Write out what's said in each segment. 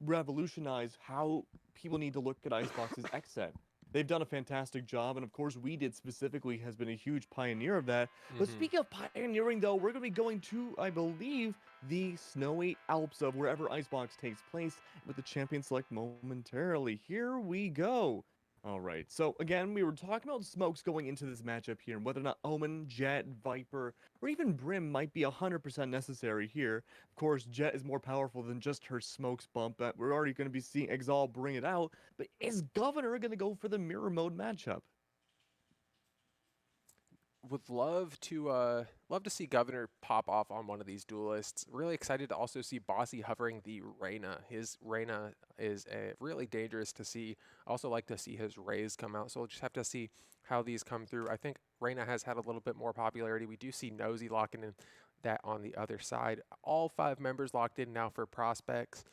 revolutionize how people need to look at Icebox's X set. They've done a fantastic job, and of course, We Did specifically has been a huge pioneer of that. But Hmm. speaking of pioneering, though, we're going to be going to, I believe, the snowy Alps of wherever Icebox takes place with the champion select momentarily. Here we go. All right. So again, we were talking about smokes going into this matchup here, and whether or not Omen, Jet, Viper, or even Brim might be 100% necessary here. Of course, Jet is more powerful than just her smokes bump. That we're already going to be seeing Exalt bring it out. But is Governor going to go for the mirror mode matchup? Would love to see Governor pop off on one of these duelists. Really excited to also see Bossy hovering the Reyna. His Reyna is really dangerous to see. Also like to see his Rays come out. So we'll just have to see how these come through. I think Reyna has had a little bit more popularity. We do see Nosy locking in that on the other side. All 5 members locked in now for prospects.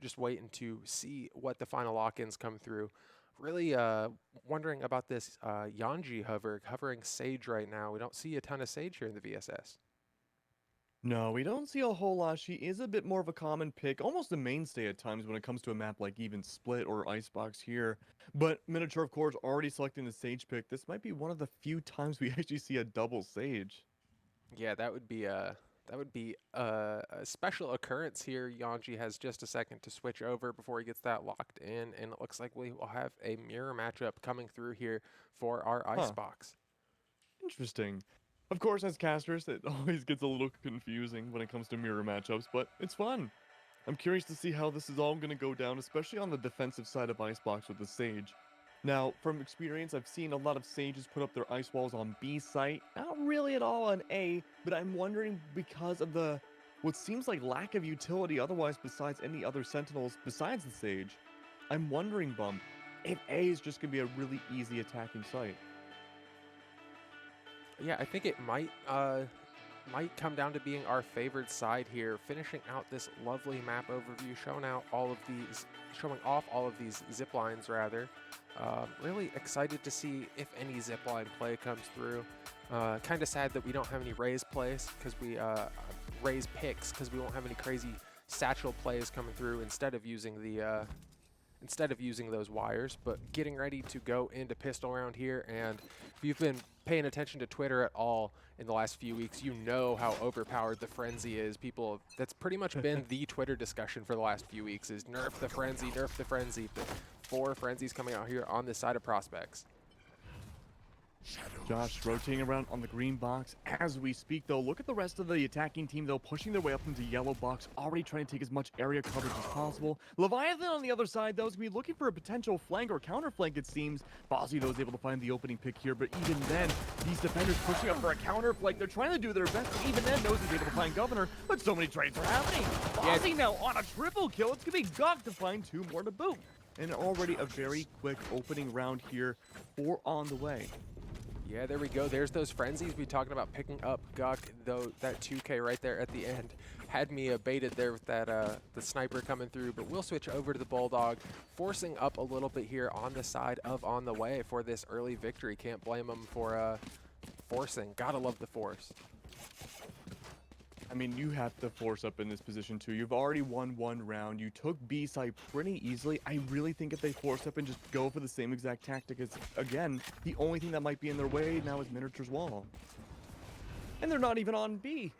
Just waiting to see what the final lock-ins come through. Really wondering about this Yanji hovering Sage right now. We don't see a ton of Sage here in the VSS. No, we don't see a whole lot. She is a bit more of a common pick, almost a mainstay at times when it comes to a map like even Split or Icebox here. But Miniature, of course, already selecting the Sage pick. This might be one of the few times we actually see a double Sage. Yeah, that would be a special occurrence here. Yanji has just a second to switch over before he gets that locked in, and it looks like we will have a mirror matchup coming through here for our Huh, Icebox. interesting. Of course, as casters, it always gets a little confusing when it comes to mirror matchups, but it's fun. I'm curious to see how this is all going to go down, especially on the defensive side of Icebox with the Sage. Now, from experience, I've seen a lot of Sages put up their ice walls on B site, not really at all on A, but I'm wondering because of the what seems like lack of utility otherwise besides any other Sentinels besides the Sage. I'm wondering, Bump, if A is just going to be a really easy attacking site. Yeah, I think it might come down to being our favored side here, finishing out this lovely map overview, showing off all of these zip lines rather. Really excited to see if any zip line play comes through. Kind of sad that we don't have any Rays plays because Rays picks because we won't have any crazy satchel plays coming through instead of using those wires, but getting ready to go into pistol round here. And if you've been paying attention to Twitter at all in the last few weeks, you know how overpowered the frenzy is. That's pretty much been the Twitter discussion for the last few weeks is nerf the frenzy, nerf the frenzy. But 4 frenzies coming out here on this side of prospects. Josh rotating around on the green box as we speak, though. Look at the rest of the attacking team, though, pushing their way up into yellow box, already trying to take as much area coverage as possible. Leviathan on the other side, though, is going to be looking for a potential flank or counter flank, it seems. Bossy, though, is able to find the opening pick here, but even then, these defenders pushing up for a counter flank. They're trying to do their best, but even then, Nose is able to find Governor, but so many trades are happening. Bossy now on a triple kill. It's going to be Gok to find 2 more to boot. And already a very quick opening round here, 4 on the way. Yeah, there we go. There's those frenzies we talking about picking up. Guk, though, that 2K right there at the end had me baited there with that the sniper coming through. But we'll switch over to the Bulldog, forcing up a little bit here on the side of On the Way for this early victory. Can't blame him for forcing. Gotta love the force. I mean, you have to force up in this position too. You've already won 1 round. You took B side pretty easily. I really think if they force up and just go for the same exact tactic as, again, the only thing that might be in their way now is Miniature's wall. And they're not even on B.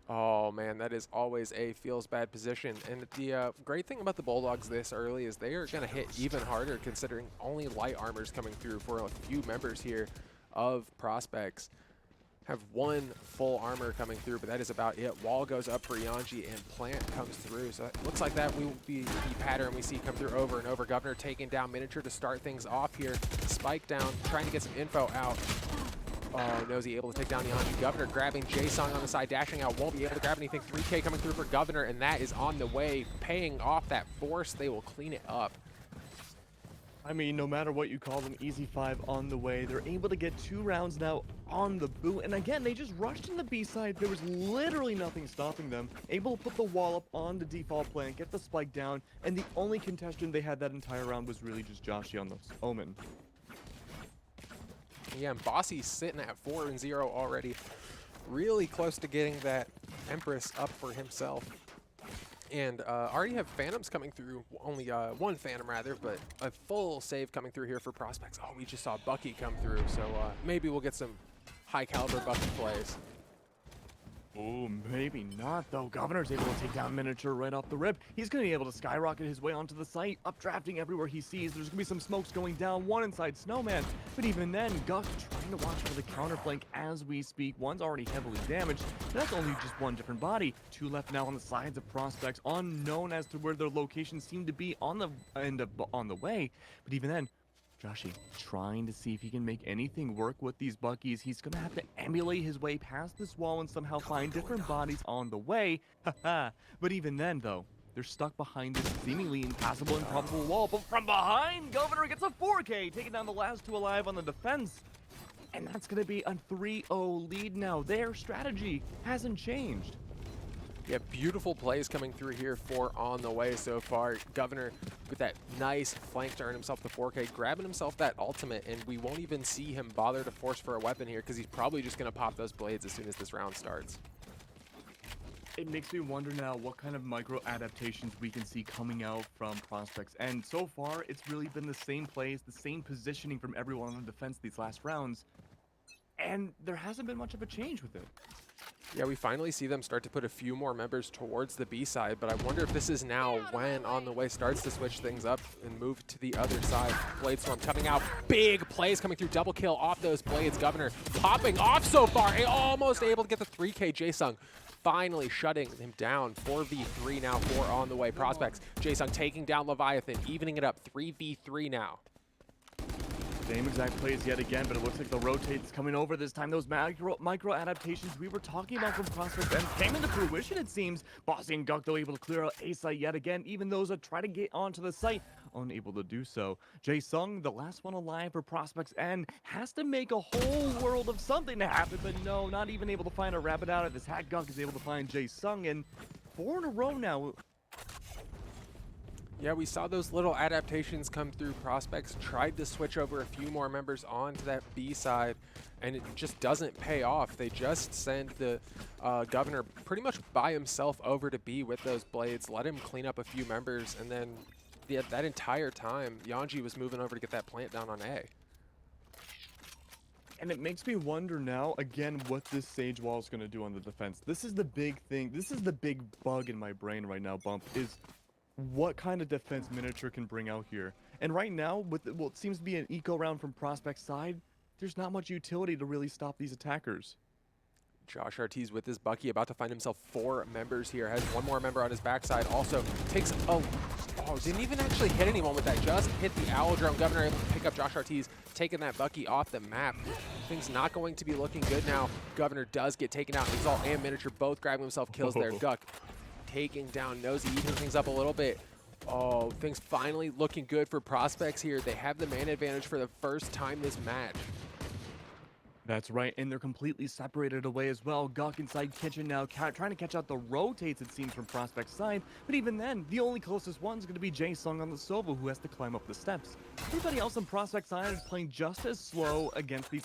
Oh man, that is always a feels bad position. And the great thing about the Bulldogs this early is they are going to hit even harder considering only light armors coming through for a few members here of prospects. Have 1 full armor coming through, but that is about it. Wall goes up for Yanji, and plant comes through. So it looks like that will be the pattern we see come through over and over. Governor taking down Miniature to start things off here. Spike down, trying to get some info out. Oh, Nosy able to take down Yanji. Governor grabbing J-Song on the side, dashing out. Won't be able to grab anything. 3K coming through for Governor, and that is on the way. Paying off that force. They will clean it up. I mean, no matter what you call them, easy 5 on the way. They're able to get 2 rounds now on the boot. And again, they just rushed in the B side. There was literally nothing stopping them. Able to put the wall up on the default plan, get the spike down. And the only contestant they had that entire round was really just Joshi on the Omen. Yeah, and Bossy's sitting at 4-0 already. Really close to getting that Empress up for himself. And already have Phantoms coming through, only one Phantom rather, but a full save coming through here for Prospects. Oh, we just saw Bucky come through, so maybe we'll get some high caliber Bucky plays. Oh, maybe not, though. Governor's able to take down Miniature right off the rip. He's going to be able to skyrocket his way onto the site, updrafting everywhere he sees. There's going to be some smokes going down, one inside Snowman. But even then, Guck trying to watch for the counterflank as we speak. One's already heavily damaged. That's only just one different body. Two left now on the sides of Prospects, unknown as to where their locations seem to be on the way. But even then, Joshy trying to see if he can make anything work with these Buckies. He's going to have to emulate his way past this wall and somehow find different bodies on the way. Haha. But even then, though, they're stuck behind this seemingly impassable, improbable wall. But from behind, Governor gets a 4K, taking down the last two alive on the defense. And that's going to be a 3-0 lead now. Their strategy hasn't changed. Yeah, beautiful plays coming through here for On the Way so far. Governor with that nice flank to earn himself the 4K, grabbing himself that ultimate, and we won't even see him bother to force for a weapon here because he's probably just going to pop those blades as soon as this round starts. It makes me wonder now what kind of micro adaptations we can see coming out from Prospects. And so far, it's really been the same plays, the same positioning from everyone on the defense these last rounds. And there hasn't been much of a change with it. Yeah, we finally see them start to put a few more members towards the B side, but I wonder if this is now when On the Way starts to switch things up and move to the other side. Bladestorm coming out, big plays coming through, double kill off those blades. Governor popping off so far, almost able to get the 3K. Jaesung finally shutting him down. 4v3 now for On the Way Prospects. Jaesung taking down Leviathan, evening it up, 3v3 now. Same exact plays yet again, but it looks like the rotates coming over this time. Those micro adaptations we were talking about from Prospects and came into fruition, it seems. Bossy and Guck, though, able to clear out A site yet again, even those that try to get onto the site, unable to do so. Jaesung, the last one alive for Prospects, and has to make a whole world of something to happen, but no, not even able to find a rabbit out of this hat. Guck is able to find Jaesung, and 4 in a row now. Yeah, we saw those little adaptations come through. Prospects tried to switch over a few more members onto that B side, and it just doesn't pay off. They just send the Governor pretty much by himself over to B with those blades, let him clean up a few members, and then that entire time, Yanji was moving over to get that plant down on A. And it makes me wonder now, again, what this Sage Wall is going to do on the defense. This is the big thing. This is the big bug in my brain right now, Bump, is what kind of defense Miniature can bring out here. And right now, with what seems to be an eco round from Prospect's side, there's not much utility to really stop these attackers. Josh Ortiz with his Bucky about to find himself 4 members here. Has one more member on his backside. Also takes didn't even actually hit anyone with that. Just hit the Owl Drone. Governor able to pick up Josh Ortiz, taking that Bucky off the map. Things not going to be looking good now. Governor does get taken out. Exalt and Miniature both grabbing himself kills there. Guck taking down Nosy, eating things up a little bit. Oh, things finally looking good for Prospects here. They have the man advantage for the first time this match. That's right, and they're completely separated away as well. Guck inside kitchen now, trying to catch out the rotates, it seems, from Prospect's side. But even then, the only closest one's going to be Jaesung on the Sova, who has to climb up the steps. Everybody else on Prospect's side is playing just as slow against these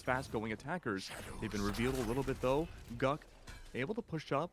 fast-going attackers. They've been revealed a little bit, though. Guck able to push up.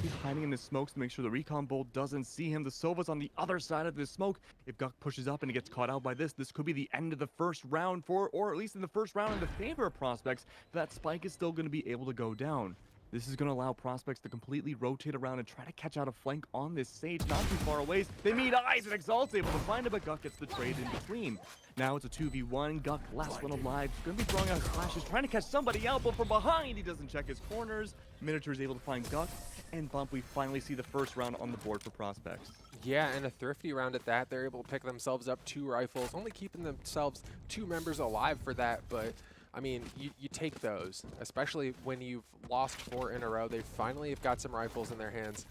He's hiding in the smokes to make sure the recon bolt doesn't see him. The Sova's on the other side of the smoke. If Guck pushes up and he gets caught out by this could be the end of the first round or at least in the first round in the favor of Prospects. That spike is still going to be able to go down. This is going to allow Prospects to completely rotate around and try to catch out a flank on this Sage, not too far away. They meet eyes, and Exalt's able to find him, but Guck gets the trade in between. Now it's a 2v1. Guck, last one alive, going to be throwing out his flashes, trying to catch somebody out, but from behind, he doesn't check his corners. Miniature is able to find Guck, and Bump, we finally see the first round on the board for Prospects. Yeah, and a thrifty round at that. They're able to pick themselves up 2 rifles, only keeping themselves 2 members alive for that, but I mean, you take those, especially when you've lost 4 in a row. They finally have got some rifles in their hands.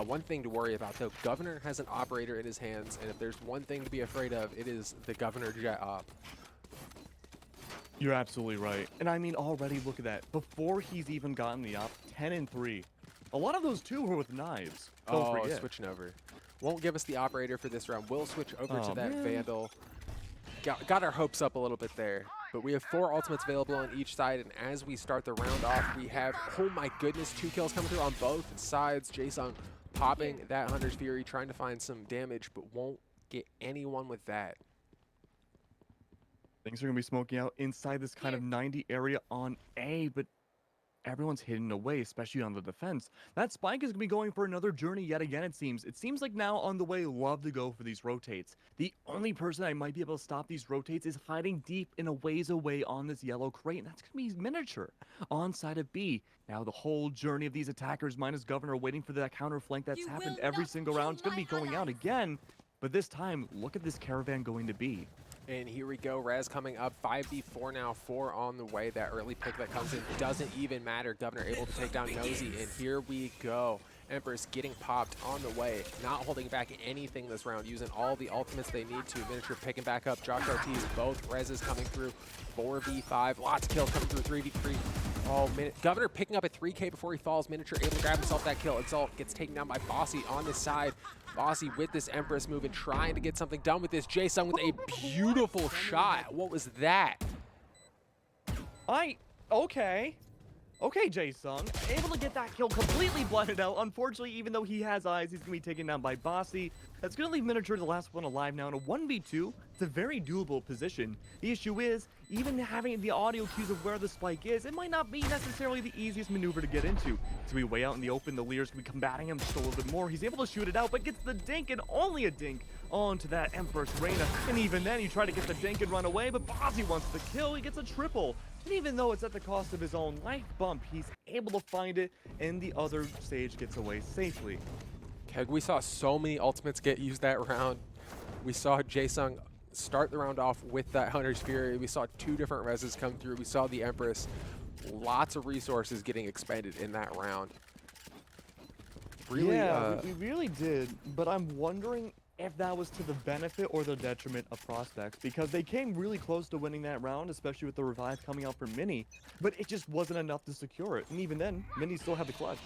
One thing to worry about, though, Governor has an operator in his hands, and if there's one thing to be afraid of, it is the Governor jet op. You're absolutely right. And I mean, already look at that. Before he's even gotten the op, 10 and 3. A lot of those too were with knives. Don't forget. Switching over. Won't give us the operator for this round. We'll switch over to that Vandal. Got our hopes up a little bit there. But we have 4 ultimates available on each side, and as we start the round off, we have, oh my goodness, 2 kills coming through on both sides. Jaesung popping that Hunter's Fury, trying to find some damage, but won't get anyone with that. Things are going to be smoking out inside this kind of 90 area on A, but everyone's hidden away, especially on the defense. That Spike is going to be going for another journey yet again, it seems. It seems like now on the way, love to go for these rotates. The only person I might be able to stop these rotates is hiding deep in a ways away on this yellow crate, and that's going to be Miniature on side of B. Now, the whole journey of these attackers minus Governor waiting for that counter flank that's happened every single round. It's going to be going out again, but this time, look at this caravan going to B. And here we go, Rez coming up, 5v4 now, 4 on the way. That early pick that comes in doesn't even matter. Governor able to take down Nosy, and here we go. Empress getting popped on the way, not holding back anything this round, using all the ultimates they need to. Miniature picking back up, Josh Ortiz, both Rezes coming through, 4v5, lots of kills coming through, 3v3. Oh, Governor picking up a 3K before he falls. Miniature able to grab himself that kill. Exalt gets taken down by Bossy on this side. Bossy with this Empress move and trying to get something done with this. Jason with a beautiful shot. What was that? Okay, Jae-sung, able to get that kill completely blended out. Unfortunately, even though he has eyes, he's going to be taken down by Bossy. That's going to leave Miniature the last one alive now in a 1v2. It's a very doable position. The issue is, even having the audio cues of where the spike is, it might not be necessarily the easiest maneuver to get into. So we way out in the open, the Lear's going to be combating him just a little bit more. He's able to shoot it out, but gets the dink and only a dink onto that Empress Reina. And even then, you try to get the dink and run away, but Bossy wants the kill. He gets a triple. And even though it's at the cost of his own life bump, he's able to find it, and the other stage gets away safely. Keg, we saw so many ultimates get used that round. We saw Jae-sung start the round off with that Hunter's Fury. We saw 2 different reses come through. We saw the Empress. Lots of resources getting expended in that round. Really, yeah, we really did, but I'm wondering if that was to the benefit or the detriment of Prospects, because they came really close to winning that round, especially with the revive coming out for Mini, but it just wasn't enough to secure it. And even then, Mini still had the clutch.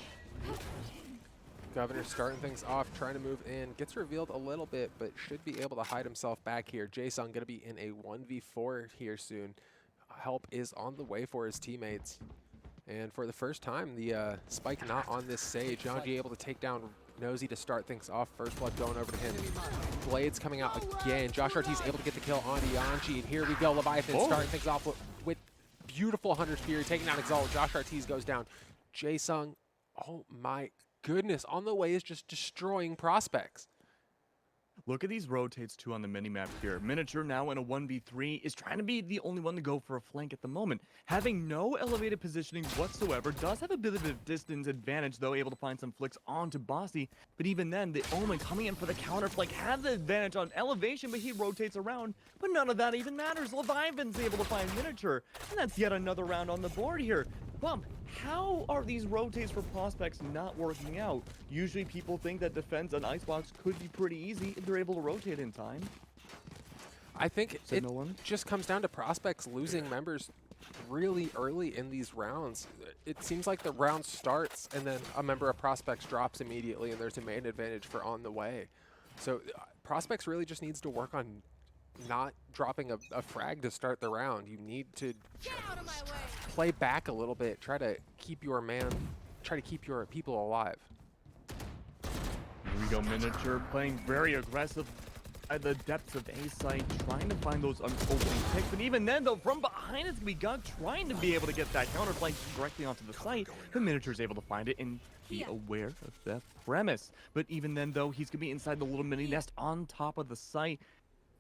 Governor starting things off, trying to move in. Gets revealed a little bit, but should be able to hide himself back here. Jae-sung going to be in a 1v4 here soon. Help is on the way for his teammates. And for the first time, the spike not on this Sage. Yanji able to take down Nosy to start things off. First blood going over to him. Blades coming out again. Josh Ortiz able to get the kill on Yanji. And here we go. Leviathan starting things off with beautiful Hunter's Fury, taking down Exalt. Josh Ortiz goes down. Jae-sung, oh my goodness, on the way is just destroying Prospects. Look at these rotates too on the minimap here. Miniature now in a 1v3 is trying to be the only one to go for a flank at the moment. Having no elevated positioning whatsoever, does have a bit of a distance advantage though, able to find some flicks onto Bossy. But even then, the Omen coming in for the counter flank had the advantage on elevation, but he rotates around. But none of that even matters. Leviathan's able to find Miniature, and that's yet another round on the board here. Bump, how are these rotates for Prospects not working out? Usually people think that defense on Icebox could be pretty easy if they're able to rotate in time. I think it just comes down to Prospects losing members really early in these rounds. It seems like the round starts and then a member of Prospects drops immediately and there's a main advantage for on the way. So Prospects really just needs to work on not dropping a frag to start the round. You need to play back a little bit, try to keep your people alive. Here we go, Miniature playing very aggressive at the depths of A site, trying to find those opening picks. And even then, though, from behind it's Gug trying to be able to get that counter flank directly onto the site. The Miniature's able to find it and be aware of the premise. But even then, though, he's going to be inside the little mini nest on top of the site.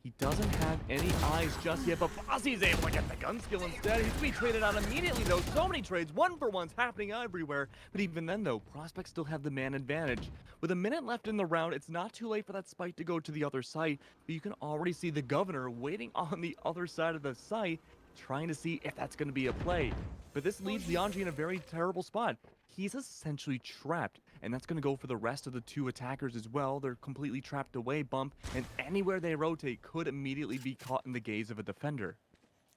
He doesn't have any eyes just yet, but Bossy's able to get the gun skill instead. He's going to be traded out immediately, though. So many trades, 1-for-1s happening everywhere. But even then, though, Prospects still have the man advantage. With a minute left in the round, it's not too late for that spike to go to the other side, but you can already see the Governor waiting on the other side of the site, trying to see if that's going to be a play. But this leaves Yanji in a very terrible spot. He's essentially trapped, and that's going to go for the rest of the 2 attackers as well. They're completely trapped away, Bump, and anywhere they rotate could immediately be caught in the gaze of a defender.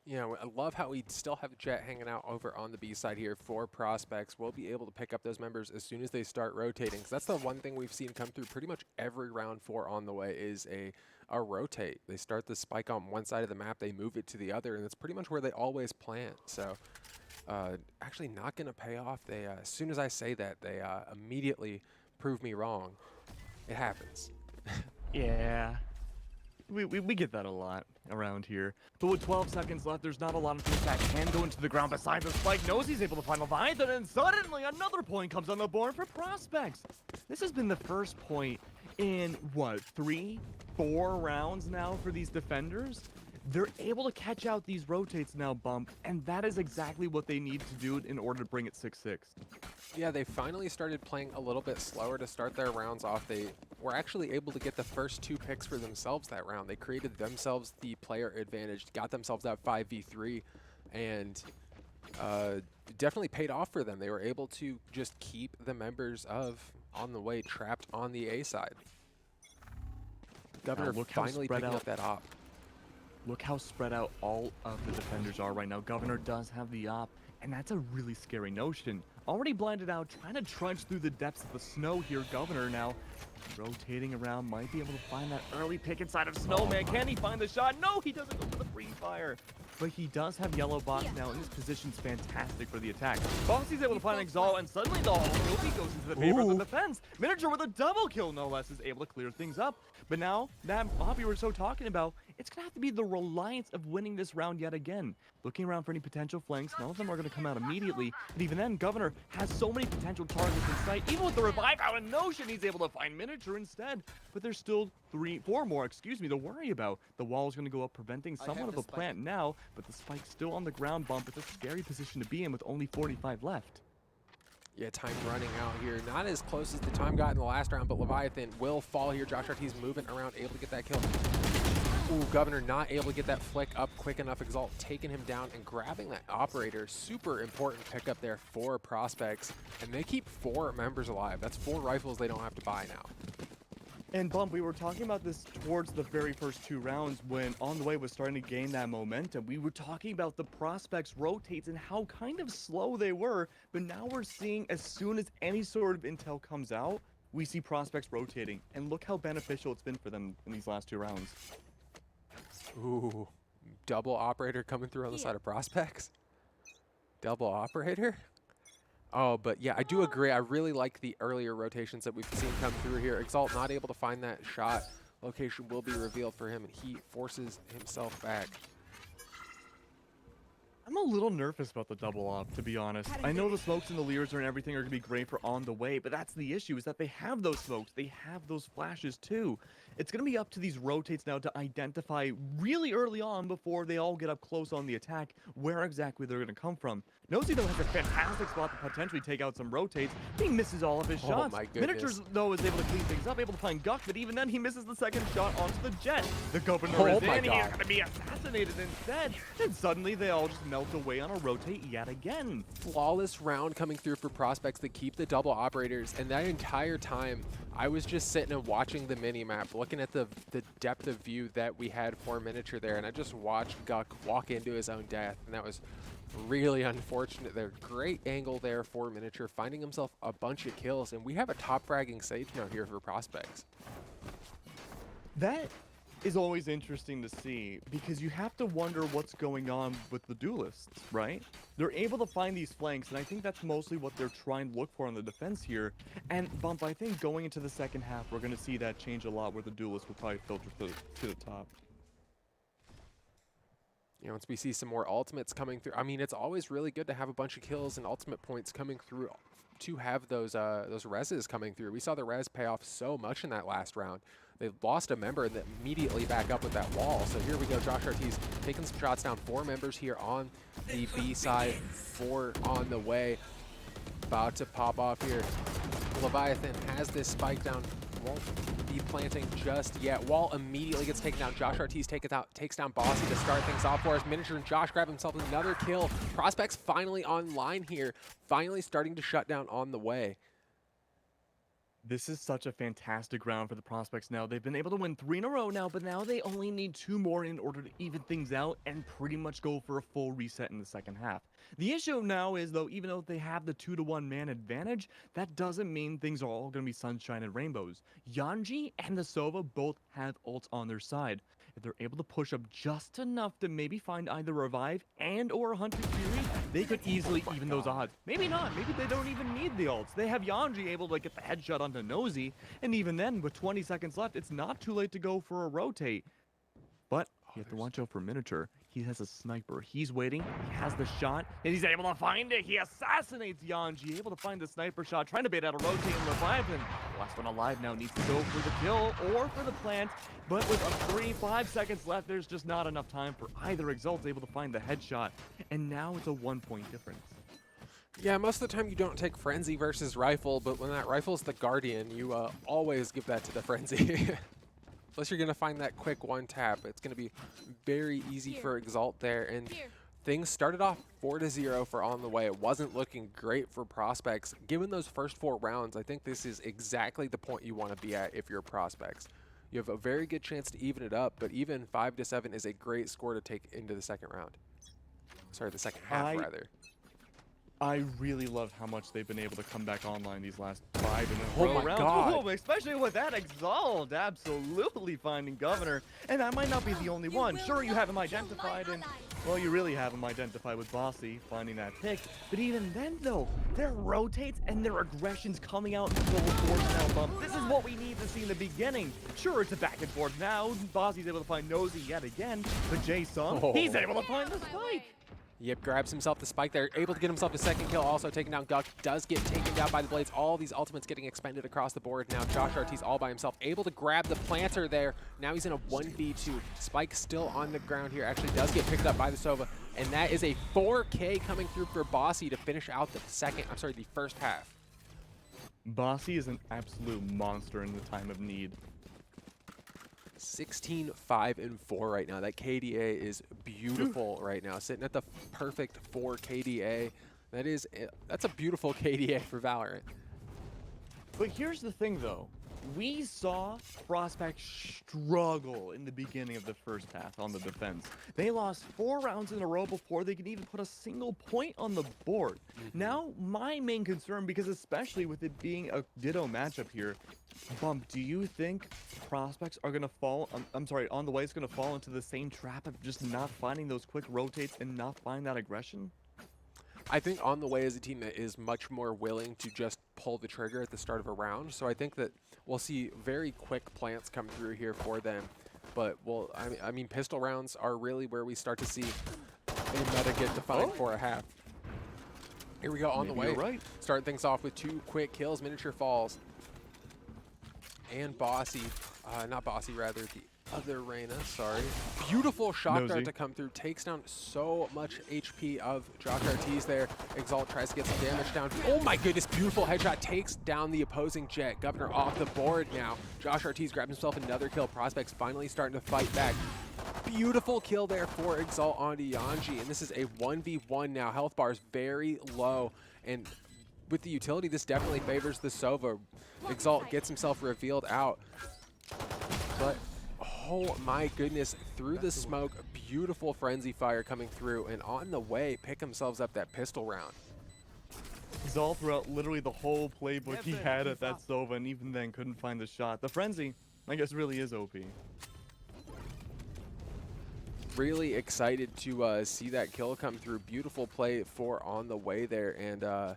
Yeah, I love how we still have Jet hanging out over on the B side here for Prospects. We'll be able to pick up those members as soon as they start rotating. So that's the one thing we've seen come through pretty much every round 4 on the way is a rotate. They start the spike on one side of the map, they move it to the other, and that's pretty much where they always plant. So actually not going to pay off. They as soon as I say that, they immediately prove me wrong. It happens. Yeah. We get that a lot around here. But with 12 seconds left, there's not a lot of things that can go into the ground besides the spike. Knows he's able to find Leviathan, and suddenly another point comes on the board for Prospects. This has been the first point in, what, 3, 4 rounds now for these defenders? They're able to catch out these rotates now, Bump, and that is exactly what they need to do in order to bring it 6-6. Yeah, they finally started playing a little bit slower to start their rounds off. They were actually able to get the first 2 picks for themselves that round. They created themselves the player advantage, got themselves that 5v3, and definitely paid off for them. They were able to just keep the members of On the Way trapped on the A side. Governor finally picking up that op. Look how spread out all of the defenders are right now. Governor does have the op, and that's a really scary notion. Already blinded out, trying to trudge through the depths of the snow here. Governor now rotating around, might be able to find that early pick inside of Snowman. Can he find the shot? No, he doesn't go for the free fire. But he does have yellow box now, and his position's fantastic for the attack. Bossy's able to find Exalt, and suddenly the whole movie goes into the favor of the defense. Miniature with a double kill, no less, is able to clear things up. But now, that Bobby we're so talking about, it's going to have to be the reliance of winning this round yet again. Looking around for any potential flanks, none of them are going to come out immediately. And even then, Governor has so many potential targets in sight. Even with the revive out of Notion, he's able to find Miniature instead. But there's still 4 more, to worry about. The wall is going to go up, preventing somewhat of a plant now, but the spike's still on the ground. Bump. It's a scary position to be in with only 45 left. Yeah, time running out here. Not as close as the time got in the last round, but Leviathan will fall here. Josh Art's moving around, able to get that kill. Ooh, Governor not able to get that flick up quick enough. Exalt taking him down and grabbing that operator. Super important pickup there for Prospects. And they keep 4 members alive. That's 4 rifles they don't have to buy now. And Bump, we were talking about this towards the very first 2 rounds when On the Way was starting to gain that momentum. We were talking about the Prospects rotates and how kind of slow they were, but now we're seeing as soon as any sort of intel comes out, we see Prospects rotating. And look how beneficial it's been for them in these last 2 rounds. Ooh, double operator coming through on the side of Prospects. Double operator? Oh, but yeah, I do agree. I really like the earlier rotations that we've seen come through here. Exalt not able to find that shot. Location will be revealed for him, and he forces himself back. I'm a little nervous about the double op, to be honest. I know the smokes and the leers and everything are going to be great for On the Way, but that's the issue, is that they have those smokes. They have those flashes, too. It's going to be up to these rotates now to identify really early on before they all get up close on the attack where exactly they're going to come from. Nosy, though, has a fantastic spot to potentially take out some rotates. He misses all of his shots. My goodness. Miniatures, though, is able to clean things up, able to find Guck, but even then, he misses the second shot onto the jet. The Governor is in, he's going to be assassinated instead. And suddenly, they all just melt away on a rotate yet again. Flawless round coming through for Prospects to keep the double operators, and that entire time, I was just sitting and watching the mini-map, looking at the depth of view that we had for Miniature there, and I just watched Guck walk into his own death, and that was really unfortunate there. Great angle there for Miniature, finding himself a bunch of kills, and we have a top fragging Sage now here for Prospects. That is always interesting to see, because you have to wonder what's going on with the duelists, right? They're able to find these flanks, and I think that's mostly what they're trying to look for on the defense here. And Bump, I think going into the second half, we're going to see that change a lot, where the duelists will probably filter to the top. You know, once we see some more ultimates coming through, I mean, it's always really good to have a bunch of kills and ultimate points coming through to have those reses coming through. We saw the res pay off so much in that last round. They lost a member and then immediately back up with that wall. So here we go, Josh Art's taking some shots down. 4 members here on the B side, 4 on the way. About to pop off here. Leviathan has this spike down. Won't be planting just yet. Wall immediately gets taken down. Josh Art's takes down Bossy to start things off for us. Miniature and Josh grab himself another kill. Prospects finally online here. Finally starting to shut down On the Way. This is such a fantastic round for the Prospects now. They've been able to win 3 in a row now, but now they only need 2 more in order to even things out and pretty much go for a full reset in the second half. The issue now is, though, even though they have the 2-to-1 man advantage, that doesn't mean things are all going to be sunshine and rainbows. Yanji and the Sova both have ults on their side. If they're able to push up just enough to maybe find either Revive and or Hunted Fury, they could easily even those odds. Maybe not. Maybe they don't even need the ults. They have Yanji able to get the headshot onto to Nosy. And even then, with 20 seconds left, it's not too late to go for a rotate. But you have to watch out for Miniature. He has a sniper. He's waiting. He has the shot, and he's able to find it. He assassinates Yanji, able to find the sniper shot, trying to bait out a rotating Leviathan. The last one alive now needs to go for the kill or for the plant. But with 5 seconds left, there's just not enough time for either. Exalt's able to find the headshot, and now it's a 1-point difference. Yeah, most of the time you don't take Frenzy versus Rifle, but when that Rifle's the Guardian, you always give that to the Frenzy. Unless you're going to find that quick one tap. It's going to be very easy for Exalt there. And things started off 4-0 for On The Way. It wasn't looking great for Prospects. Given those first 4 rounds, I think this is exactly the point you want to be at if you're Prospects. You have a very good chance to even it up, but even 5-7 is a great score to take into the second round. Sorry, the second half, rather. I really love how much they've been able to come back online these last 5 and Oh my rounds. God. Oh, especially with that Exalt absolutely finding Governor. And that might not be the only one. Sure, you have him identified, and, well, you really have him identified with Bossy finding that pick. But even then, though, their rotates and their aggressions coming out in full force now, bump. This is what we need to see in the beginning. Sure, it's a back and forth now. Bossy's able to find Nosy yet again. But Jason, he's able to find the spike. Yep, grabs himself the spike there, able to get himself a second kill, also taking down Guk, does get taken down by the Blades. All these ultimates getting expended across the board. Now Josh Ortiz all by himself, able to grab the planter there. Now he's in a 1v2. Spike still on the ground here, actually does get picked up by the Sova. And that is a 4K coming through for Bossy to finish out the first half. Bossy is an absolute monster in the time of need. 16-5-4 right now. That KDA is beautiful right now, sitting at the perfect 4 KDA. That's a beautiful KDA for Valorant. But here's the thing, though. We saw Prospect struggle in the beginning of the first half on the defense. They lost 4 rounds in a row before they could even put a single point on the board. Now, my main concern, because especially with it being a Ditto matchup here, Bump, do you think Prospects are going to fall, On The Way is going to fall into the same trap of just not finding those quick rotates and not find that aggression? I think On The Way is a team that is much more willing to just pull the trigger at the start of a round. So I think that we'll see very quick plants come through here for them. But, well, I mean, pistol rounds are really where we start to see a meta get defined for a half. Here we go, On The Way. Right. Starting things off with 2 quick kills. Miniature falls. And Bossy, not Bossy, rather, the other Reyna, sorry. Beautiful shock dart to come through, takes down so much HP of Josh Ortiz there. Exalt tries to get some damage down. Oh my goodness, beautiful headshot, takes down the opposing Jet. Governor off the board now. Josh Ortiz grabs himself another kill. Prospects finally starting to fight back. Beautiful kill there for Exalt onto Yanji, and this is a 1v1 now. Health bar is very low, and with the utility, this definitely favors the Sova. Exalt gets himself revealed out. But, oh my goodness, through the smoke, beautiful frenzy fire coming through, and On The Way pick themselves up that pistol round. Exalt throughout literally the whole playbook he had at that Sova, and even then couldn't find the shot. The frenzy, I guess, really is OP. Really excited to see that kill come through. Beautiful play for On The Way there, and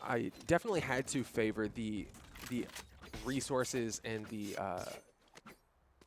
I definitely had to favor the resources and the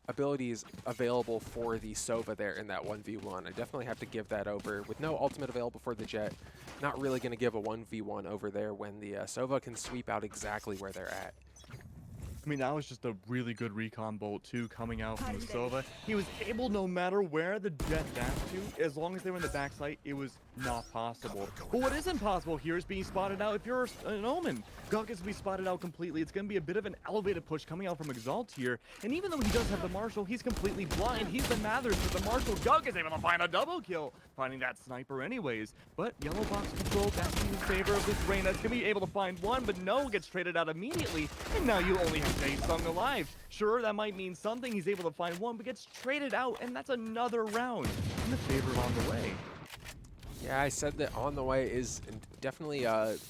abilities available for the Sova there in that 1v1. I definitely have to give that over. With no ultimate available for the Jet, not really going to give a 1v1 over there when the Sova can sweep out exactly where they're at. I mean, that was just a really good recon bolt, too, coming out from the Sova. He was able, no matter where the Jet dashed to, as long as they were in the backside, it was not possible. But what isn't possible here is being spotted out if you're an Omen. Guk is to be spotted out completely. It's going to be a bit of an elevated push coming out from Exalt here. And even though he does have the Marshal, he's completely blind. He's the Mathers with the Marshal. Guk is able to find a double kill, finding that sniper anyways. But yellow box control, that's in favor of this Reyna. It's going to be able to find one, but no, gets traded out immediately. And now you only have Jason alive. Sure, that might mean something. He's able to find one, but gets traded out, and that's another round in the favor of On The Way. Yeah, I said that On The Way is definitely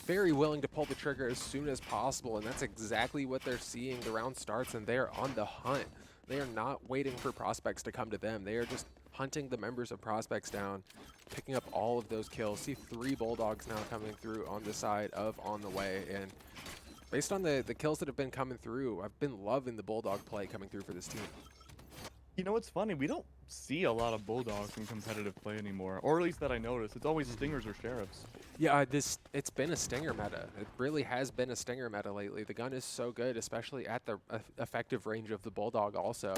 very willing to pull the trigger as soon as possible, and that's exactly what they're seeing. The round starts, and they're on the hunt. They are not waiting for Prospects to come to them. They are just hunting the members of Prospects down, picking up all of those kills. See 3 Bulldogs now coming through on the side of On The Way, and based on the kills that have been coming through, I've been loving the Bulldog play coming through for this team. You know, it's funny. We don't see a lot of Bulldogs in competitive play anymore, or at least that I noticed. It's always Stingers or Sheriffs. Yeah, it's been a Stinger meta. It really has been a Stinger meta lately. The gun is so good, especially at the effective range of the Bulldog also.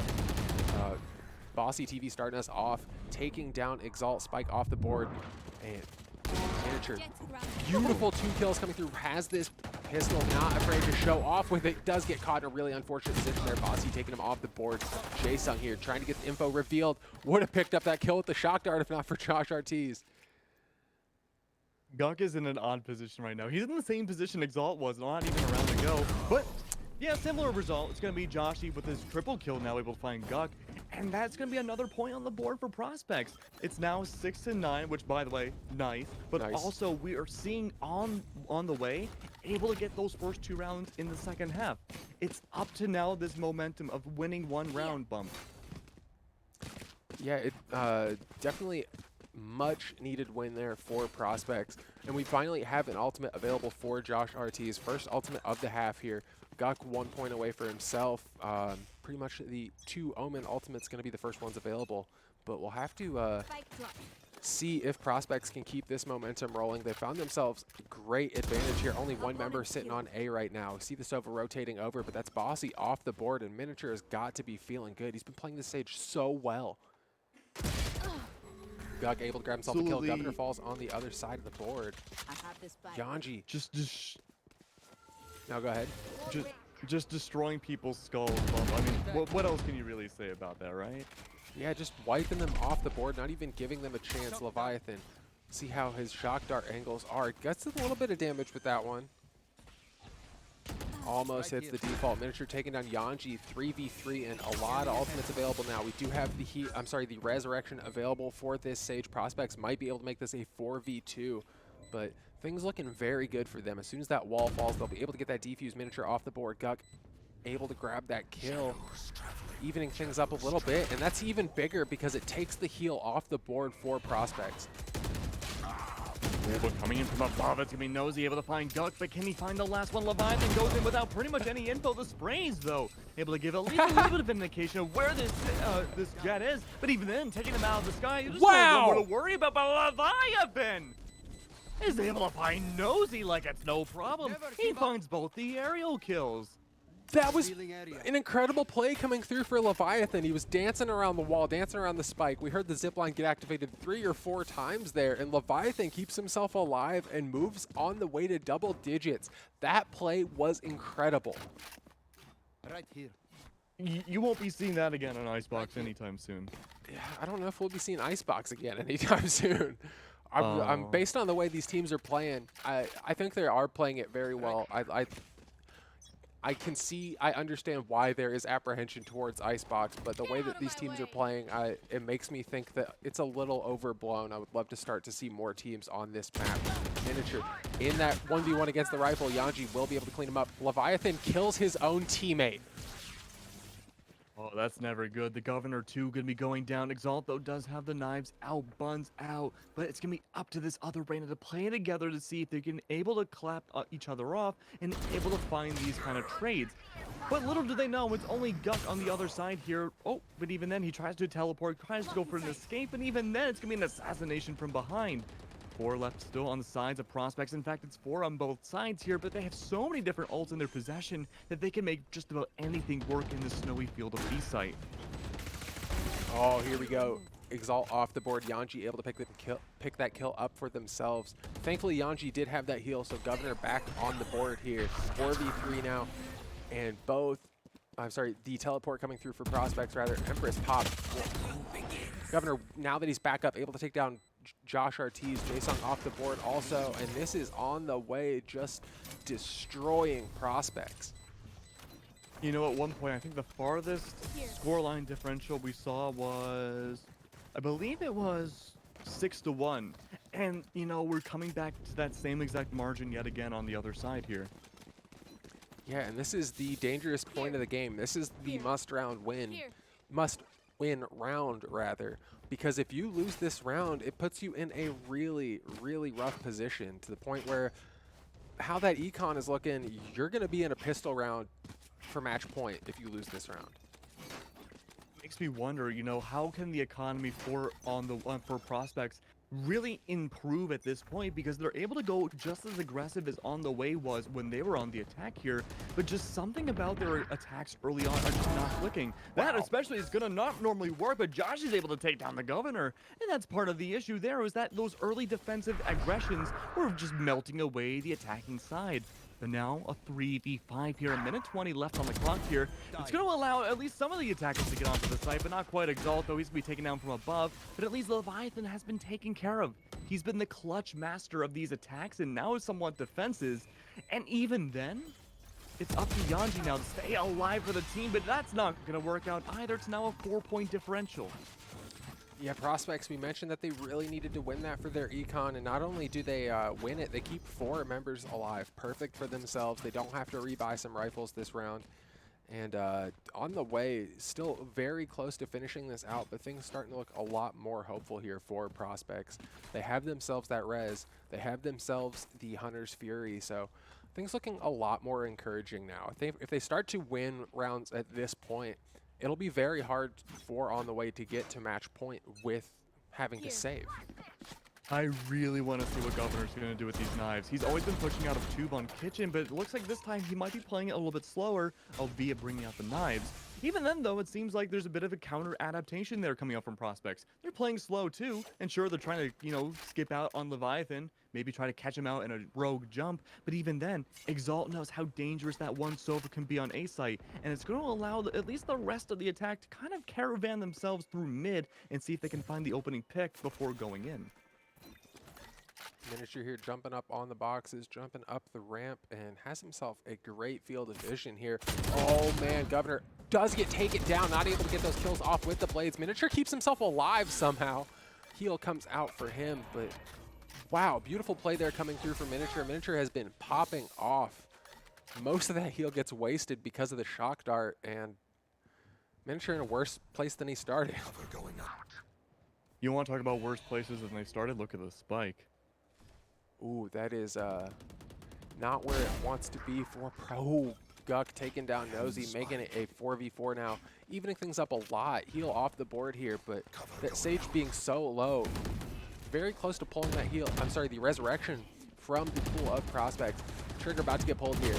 Bossy TV starting us off, taking down Exalt, Spike off the board, and Miniature. Beautiful 2 kills coming through, has this pistol, not afraid to show off with it. Does get caught in a really unfortunate position there. Bossy taking him off the board. Jaesung here trying to get the info revealed. Would have picked up that kill with the shock dart if not for Josh Ortiz. Guk is in an odd position right now. He's in the same position Exalt was not even a round to go. But yeah, similar result. It's going to be Joshy with his triple kill now able to find Guk. And that's going to be another point on the board for Prospects. It's now 6-9, which by the way, nice. But Nice. also we are seeing on the way, able to get those first 2 rounds in the second half. It's up to now this momentum of winning 1 round bump. Yeah, it definitely much needed win there for Prospects. And we finally have an ultimate available for Josh Ortiz. First ultimate of the half here. Guk 1 point away for himself. Pretty much the 2 Omen ultimates going to be the first ones available. But we'll have to see if Prospects can keep this momentum rolling. They found themselves great advantage here. Only 1 member sitting on A right now. See the Sova rotating over, but that's Bossy off the board, and Miniature has got to be feeling good. He's been playing this stage so well. Guk able to grab himself a kill. Governor falls on the other side of the board. Yanji. Now go ahead. Just destroying people's skulls. Bump. I mean, what else can you really say about that, right? Yeah, just wiping them off the board, not even giving them a chance. Leviathan, see how his shock dart angles are. Gets a little bit of damage with that one. Almost hits the default. Miniature taking down Yanji, 3v3, and a lot of ultimates available now. We do have the Resurrection available for this Sage. Prospects might be able to make this a 4v2, but things looking very good for them. As soon as that wall falls, they'll be able to get that defuse. Miniature off the board. Guk able to grab that kill, evening things up a little bit, and that's even bigger because it takes the heal off the board for Prospects. But coming in from above, it's going to be Nosy able to find Guk, but can he find the last one? Leviathan goes in without pretty much any info. The sprays, though, able to give at least a little bit of indication of where this jet is. But even then, taking him out of the sky, you just don't know more to worry about. But Leviathan is able to find Nosy like it's no problem. He finds both the aerial kills. That was an incredible play coming through for Leviathan. He was dancing around the wall, dancing around the spike. We heard the zipline get activated 3 or 4 times there, and Leviathan keeps himself alive and moves on the way to double digits. That play was incredible. Right here. You won't be seeing that again on Icebox anytime soon. Yeah, I don't know if we'll be seeing Icebox again anytime soon. I'm based on the way these teams are playing, I think they are playing it very well. I understand why there is apprehension towards Icebox, but the way that these teams are playing, it makes me think that it's a little overblown. I would love to start to see more teams on this map. Miniature in that 1v1 against the rifle. Yanji will be able to clean him up. Leviathan kills his own teammate. Oh, that's never good. The Governor, too, going to be going down. Exalt, though, does have the knives out, buns out. But it's going to be up to this other Reina to play together to see if they can able to clap each other off and able to find these kind of trades. But little do they know, it's only Guk on the other side here. Oh, but even then, he tries to teleport, tries to go for an escape, and even then, it's going to be an assassination from behind. 4 left still on the sides of Prospects. In fact, it's 4 on both sides here, but they have so many different ults in their possession that they can make just about anything work in the snowy field of B-site. Oh, here we go. Exalt off the board. Yanji able to pick that kill up for themselves. Thankfully, Yanji did have that heal, so Governor back on the board here. 4v3 now, and the teleport coming through for Prospects, rather. Empress popped. Governor, now that he's back up, able to take down Josh Ortiz. Jaesung off the board also, and this is on the way, just destroying Prospects. You know, at one point, I think the farthest scoreline differential we saw was, I believe it was 6-1. And, you know, we're coming back to that same exact margin yet again on the other side here. Yeah, and this is the dangerous point of the game. This is the must win round, rather, because if you lose this round, it puts you in a really, really rough position, to the point where how that econ is looking, you're going to be in a pistol round for match point if you lose this round. Makes me wonder, you know, how can the economy for prospects really improve at this point, because they're able to go just as aggressive as On The Way was when they were on the attack here, but just something about their attacks early on are just not clicking. That especially is gonna not normally work, but Josh is able to take down the Governor, and that's part of the issue there, is that those early defensive aggressions were just melting away the attacking side. But now a 3v5 here, a minute 20 left on the clock here. It's going to allow at least some of the attackers to get onto the site, but not quite Exalt, though he's going to be taken down from above. But at least Leviathan has been taken care of. He's been the clutch master of these attacks and now is somewhat defenses. And even then, it's up to Yanji now to stay alive for the team, but that's not going to work out either. It's now a 4-point differential. Yeah, prospects, we mentioned that they really needed to win that for their econ, and not only do they win it, they keep 4 members alive. Perfect for themselves. They don't have to rebuy some rifles this round. And On The Way, still very close to finishing this out, but things starting to look a lot more hopeful here for prospects. They have themselves that res. They have themselves the Hunter's Fury, so things looking a lot more encouraging now. If they start to win rounds at this point, it'll be very hard for On The Way to get to match point with having to save. I really want to see what Governor's going to do with these knives. He's always been pushing out of tube on kitchen, but it looks like this time he might be playing it a little bit slower, albeit bringing out the knives. Even then, though, it seems like there's a bit of a counter adaptation there coming out from prospects. They're playing slow too, and sure, they're trying to, you know, skip out on Leviathan, maybe try to catch him out in a rogue jump, but even then, Exalt knows how dangerous that one Sova can be on A site, and it's going to allow at least the rest of the attack to kind of caravan themselves through mid and see if they can find the opening pick before going in. Miniature here jumping up on the boxes, jumping up the ramp, and has himself a great field of vision here. Oh man, Governor does get taken down, not able to get those kills off with the blades. Miniature keeps himself alive somehow. Heal comes out for him, but wow, beautiful play there coming through for Miniature. Miniature has been popping off. Most of that heal gets wasted because of the shock dart, and Miniature in a worse place than he started. You want to talk about worse places than they started? Look at the spike. Ooh, that is not where it wants to be for Pro. Ooh, Guck taking down Nosy, making it a 4v4 now. Evening things up a lot. Heal off the board here, but that Sage being so low, very close to pulling that heal. I'm sorry, the resurrection from the pool of prospects. Trigger about to get pulled here.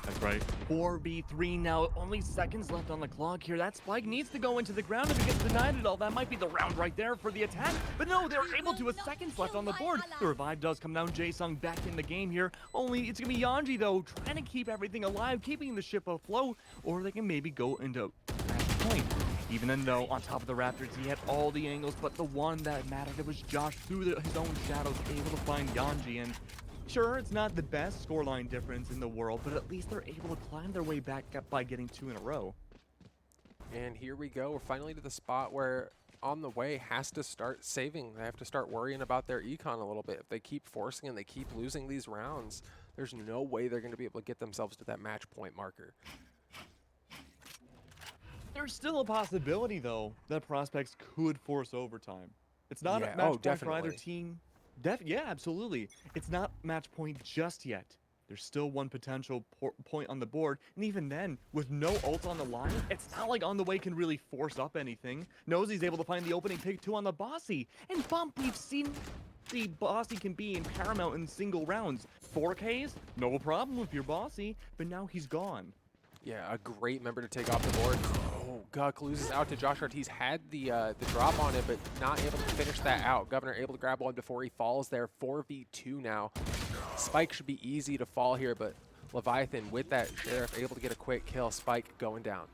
That's right. 4v3 now, only seconds left on the clock here. That spike needs to go into the ground. If it gets denied at all, that might be the round right there for the attack. But no, they're able to, with seconds left on the board. The revive does come down. Jae-Sung back in the game here. Only it's going to be Yanji, though, trying to keep everything alive, keeping the ship afloat, or they can maybe go into match point. Even though on top of the Raptors, he had all the angles, but the one that mattered, it was Josh through his own shadows, able to find Yanji. And sure, it's not the best scoreline difference in the world, but at least they're able to climb their way back up by getting 2 in a row. And here we go. We're finally to the spot where On The Way has to start saving. They have to start worrying about their econ a little bit. If they keep forcing and they keep losing these rounds, there's no way they're going to be able to get themselves to that match point marker. There's still a possibility, though, that prospects could force overtime. It's not a match point for either team. Yeah, absolutely. It's not match point just yet. There's still one potential point on the board, and even then, with no ult on the line, it's not like On The Way can really force up anything. Nosy's able to find the opening pick 2 on the Bossy, and Bump, we've seen the Bossy can be in Paramount in single rounds. 4Ks, no problem with your Bossy, but now he's gone. Yeah, a great member to take off the board. Oh, Guck loses out to Josh Hart. He's had the drop on it, but not able to finish that out. Governor able to grab one before he falls there. 4v2 now. Spike should be easy to fall here, but Leviathan with that Sheriff able to get a quick kill. Spike going down.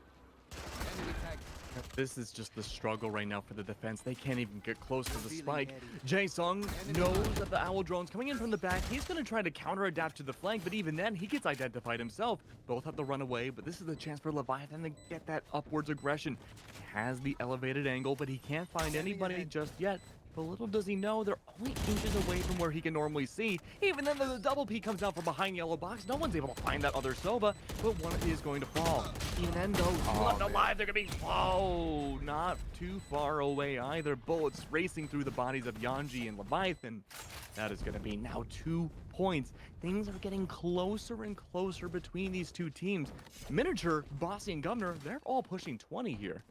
This is just the struggle right now for the defense. They can't even get close to the spike. Jae-Sung knows that the Owl drone's coming in from the back. He's going to try to counter-adapt to the flank, but even then, he gets identified himself. Both have to run away, but this is the chance for Leviathan to get that upwards aggression. He has the elevated angle, but he can't find anybody just yet. But little does he know, they're only inches away from where he can normally see. Even then, the double peek comes out from behind yellow box. No one's able to find that other Sova, but one is going to fall. Even then, though, left alive, they're going to be... Oh, not too far away either. Bullets racing through the bodies of Yanji and Leviathan. That is going to be now 2 points. Things are getting closer and closer between these two teams. Miniature, Bossy, and Governor, they're all pushing 20 here.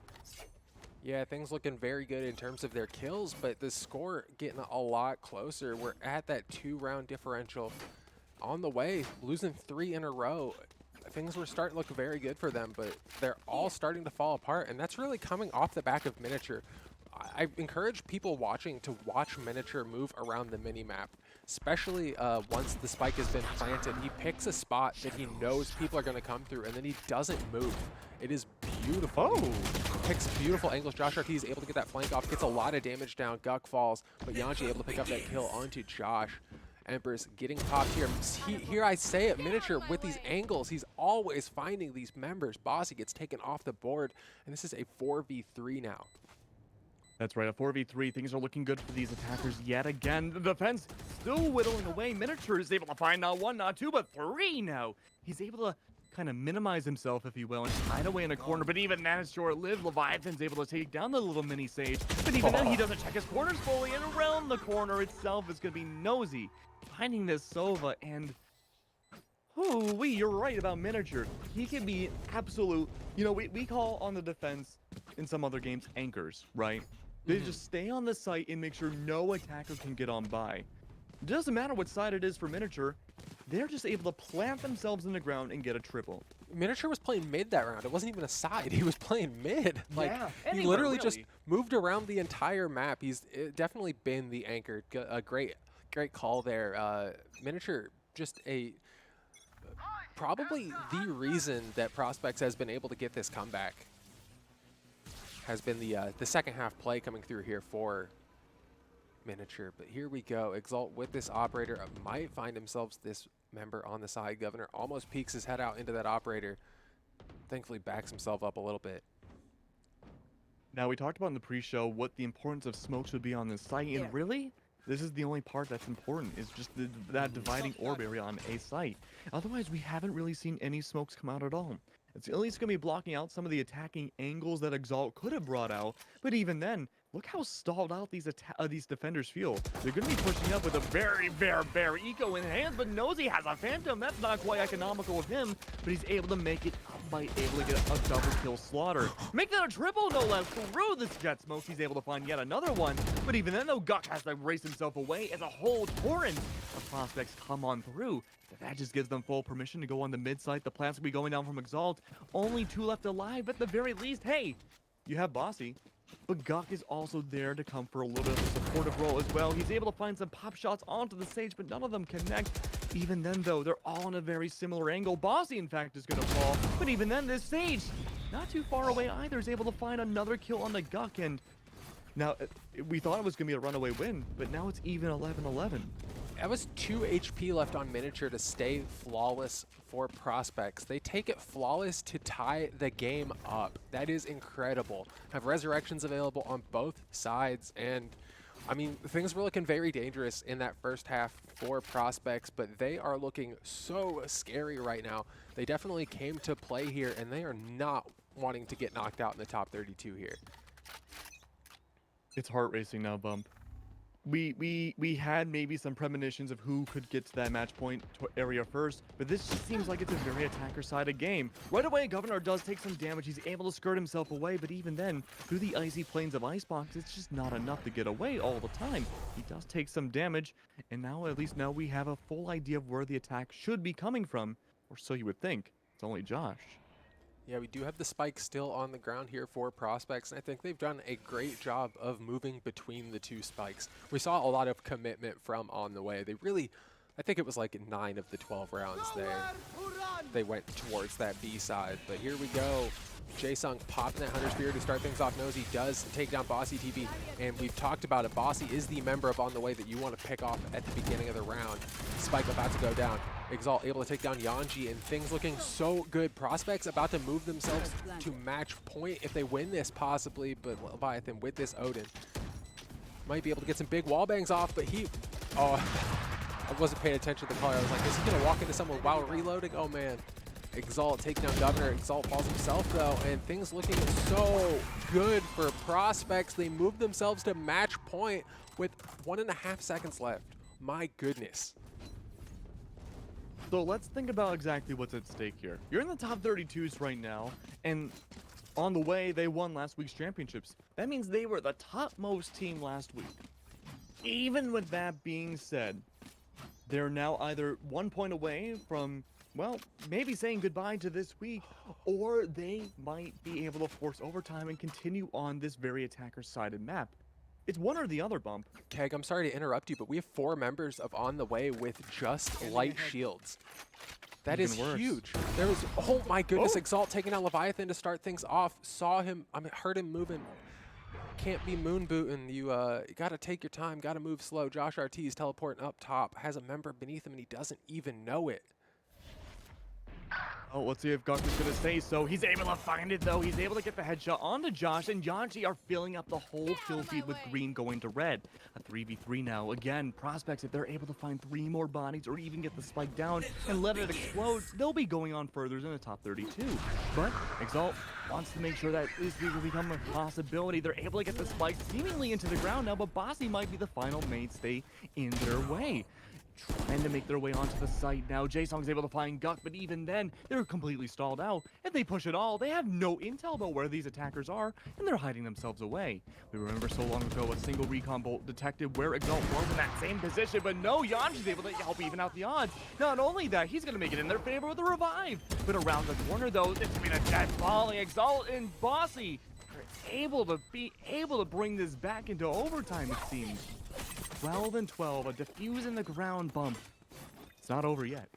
Yeah, things looking very good in terms of their kills, but the score getting a lot closer. We're at that 2-round differential on the way, losing 3 in a row. Things were starting to look very good for them, but they're all starting to fall apart, and that's really coming off the back of Miniature. I encourage people watching to watch Miniature move around the mini-map, especially once the spike has been planted. He picks a spot that he knows people are going to come through, and then he doesn't move. It is beautiful. Oh! Picks beautiful angles. Josh Artee is able to get that flank off, gets a lot of damage down. Guk falls, but Yanji able to pick up that kill onto Josh. Embers getting popped here. Here I say it, Miniature with these angles, he's always finding these members. Bossy gets taken off the board, and this is a 4v3 now. That's right, a 4v3. Things are looking good for these attackers yet again. The defense still whittling away. Miniature is able to find not 1, not 2, but 3 now. He's able to kind of minimize himself, if you will, and hide away in a corner, but even that is short-lived. Leviathan's able to take down the little mini Sage, but even then he doesn't check his corners fully, and around the corner itself is going to be Nosy, finding this Sova, and you're right about Miniature. He can be absolute, you know, we call on the defense in some other games anchors, right? They just stay on the site and make sure no attacker can get on by. It doesn't matter what side it is for Miniature, they're just able to plant themselves in the ground and get a triple. Miniature was playing mid that round. It wasn't even a side. He was playing mid. Like, Yeah, he anywhere, literally just really. moved around the entire map. He's definitely been the anchor. A great call there. Miniature, just probably the reason that Prospects has been able to get this comeback has been the second half play coming through here for Miniature. But here we go. Exalt with this operator might find himself this member on the side. Governor almost peeks his head out into that operator. Thankfully backs himself up a little bit. Now, we talked about in the pre-show what the importance of smokes would be on this site, and really, this is the only part that's important, is just that dividing orb area on a site. Otherwise, we haven't really seen any smokes come out at all. It's at least going to be blocking out some of the attacking angles that Exalt could have brought out, but even then, look how stalled out these defenders feel. They're going to be pushing up with a very eco in hand, but Nosy has a Phantom. That's not quite economical of him, but he's able to make it up by able to get a double kill slaughter. Make that a triple, no less. Through this jet smoke, he's able to find yet another one, but even then, though, Guk has to race himself away as a whole torrent of prospects come on through. That just gives them full permission to go on the mid site. The plants will be going down from Exalt. Only 2 left alive, but at the very least, hey, you have Bossy. But Guk is also there to come for a little bit of a supportive role as well. He's able to find some pop shots onto the Sage, but none of them connect. Even then, though, they're all on a very similar angle. Bossy, in fact, is going to fall. But even then, this Sage, not too far away either, is able to find another kill on the Guk. And now, we thought it was going to be a runaway win, but now it's even 11-11. That was 2 HP left on Miniature to stay flawless for Prospects. They take it flawless to tie the game up. That is incredible. Have resurrections available on both sides, and I mean, things were looking very dangerous in that first half for Prospects, but they are looking so scary right now. They definitely came to play here, and they are not wanting to get knocked out in the top 32 here. It's heart racing now, Bump. We had maybe some premonitions of who could get to that match point area first, but this just seems like it's a very attacker-sided game. Right away, Governor does take some damage. He's able to skirt himself away, but even then, through the icy plains of Icebox, it's just not enough to get away all the time. He does take some damage, and now, at least now, we have a full idea of where the attack should be coming from, or so you would think. It's only Josh. Yeah, we do have the spike still on the ground here for Prospects, and I think they've done a great job of moving between the 2 spikes. We saw a lot of commitment from on the way. They really, I think it was like 9 of the 12 rounds they went towards that B side. But here we go. Jae-Sung popping that Hunter Spear to start things off. Nosy does take down Bossy TV, and we've talked about it. Bossy is the member of On the Way that you want to pick off at the beginning of the round. Spike about to go down. Exalt able to take down Yanji, and things looking so good. Prospects about to move themselves to match point if they win this possibly, but Leviathan with this Odin Might be able to get some big wall bangs off, but he... Oh, I wasn't paying attention to the color. I was like, is he going to walk into someone while reloading? Oh, man. Exalt taking down Governor. Exalt falls himself, though, and things looking so good for Prospects. They move themselves to match point with 1.5 seconds left. My goodness. So let's think about exactly what's at stake here. You're in the top 32s right now, and on the way, they won last week's championships. That means they were the topmost team last week. Even with that being said, they're now either 1 point away from, well, maybe saying goodbye to this week, or they might be able to force overtime and continue on this very attacker-sided map. It's one or the other, Bump. Keg, I'm sorry to interrupt you, but we have 4 members of On the Way with just light shields. That is huge. There was, oh my goodness, Exalt taking out Leviathan to start things off. Saw him, heard him moving. Can't be moon booting. You gotta take your time, gotta move slow. Josh Ortiz teleporting up top, has a member beneath him and he doesn't even know it. Oh, let's see if Guk is gonna say so. He's able to find it though. He's able to get the headshot onto Josh, and Yanji are filling up the whole kill feed with green going to red. A 3v3 now. Again, Prospects, if they're able to find 3 more bodies or even get the spike down and let it explode, they'll be going on further in the top 32. But Exalt wants to make sure that this will become a possibility. They're able to get the spike seemingly into the ground now, but Bossy might be the final mainstay in their way. Trying to make their way onto the site now. J-Song's able to find Guk, but even then, they're completely stalled out. If they push it all, they have no intel about where these attackers are, and they're hiding themselves away. We remember so long ago a single recon bolt detected where Exalt was in that same position, but no, Yanji's able to help even out the odds. Not only that, he's going to make it in their favor with a revive. But around the corner, though, it's been a dead falling. Exalt and Bossy are able to bring this back into overtime, it seems. 12 and 12, a defuse in the ground bump. It's not over yet.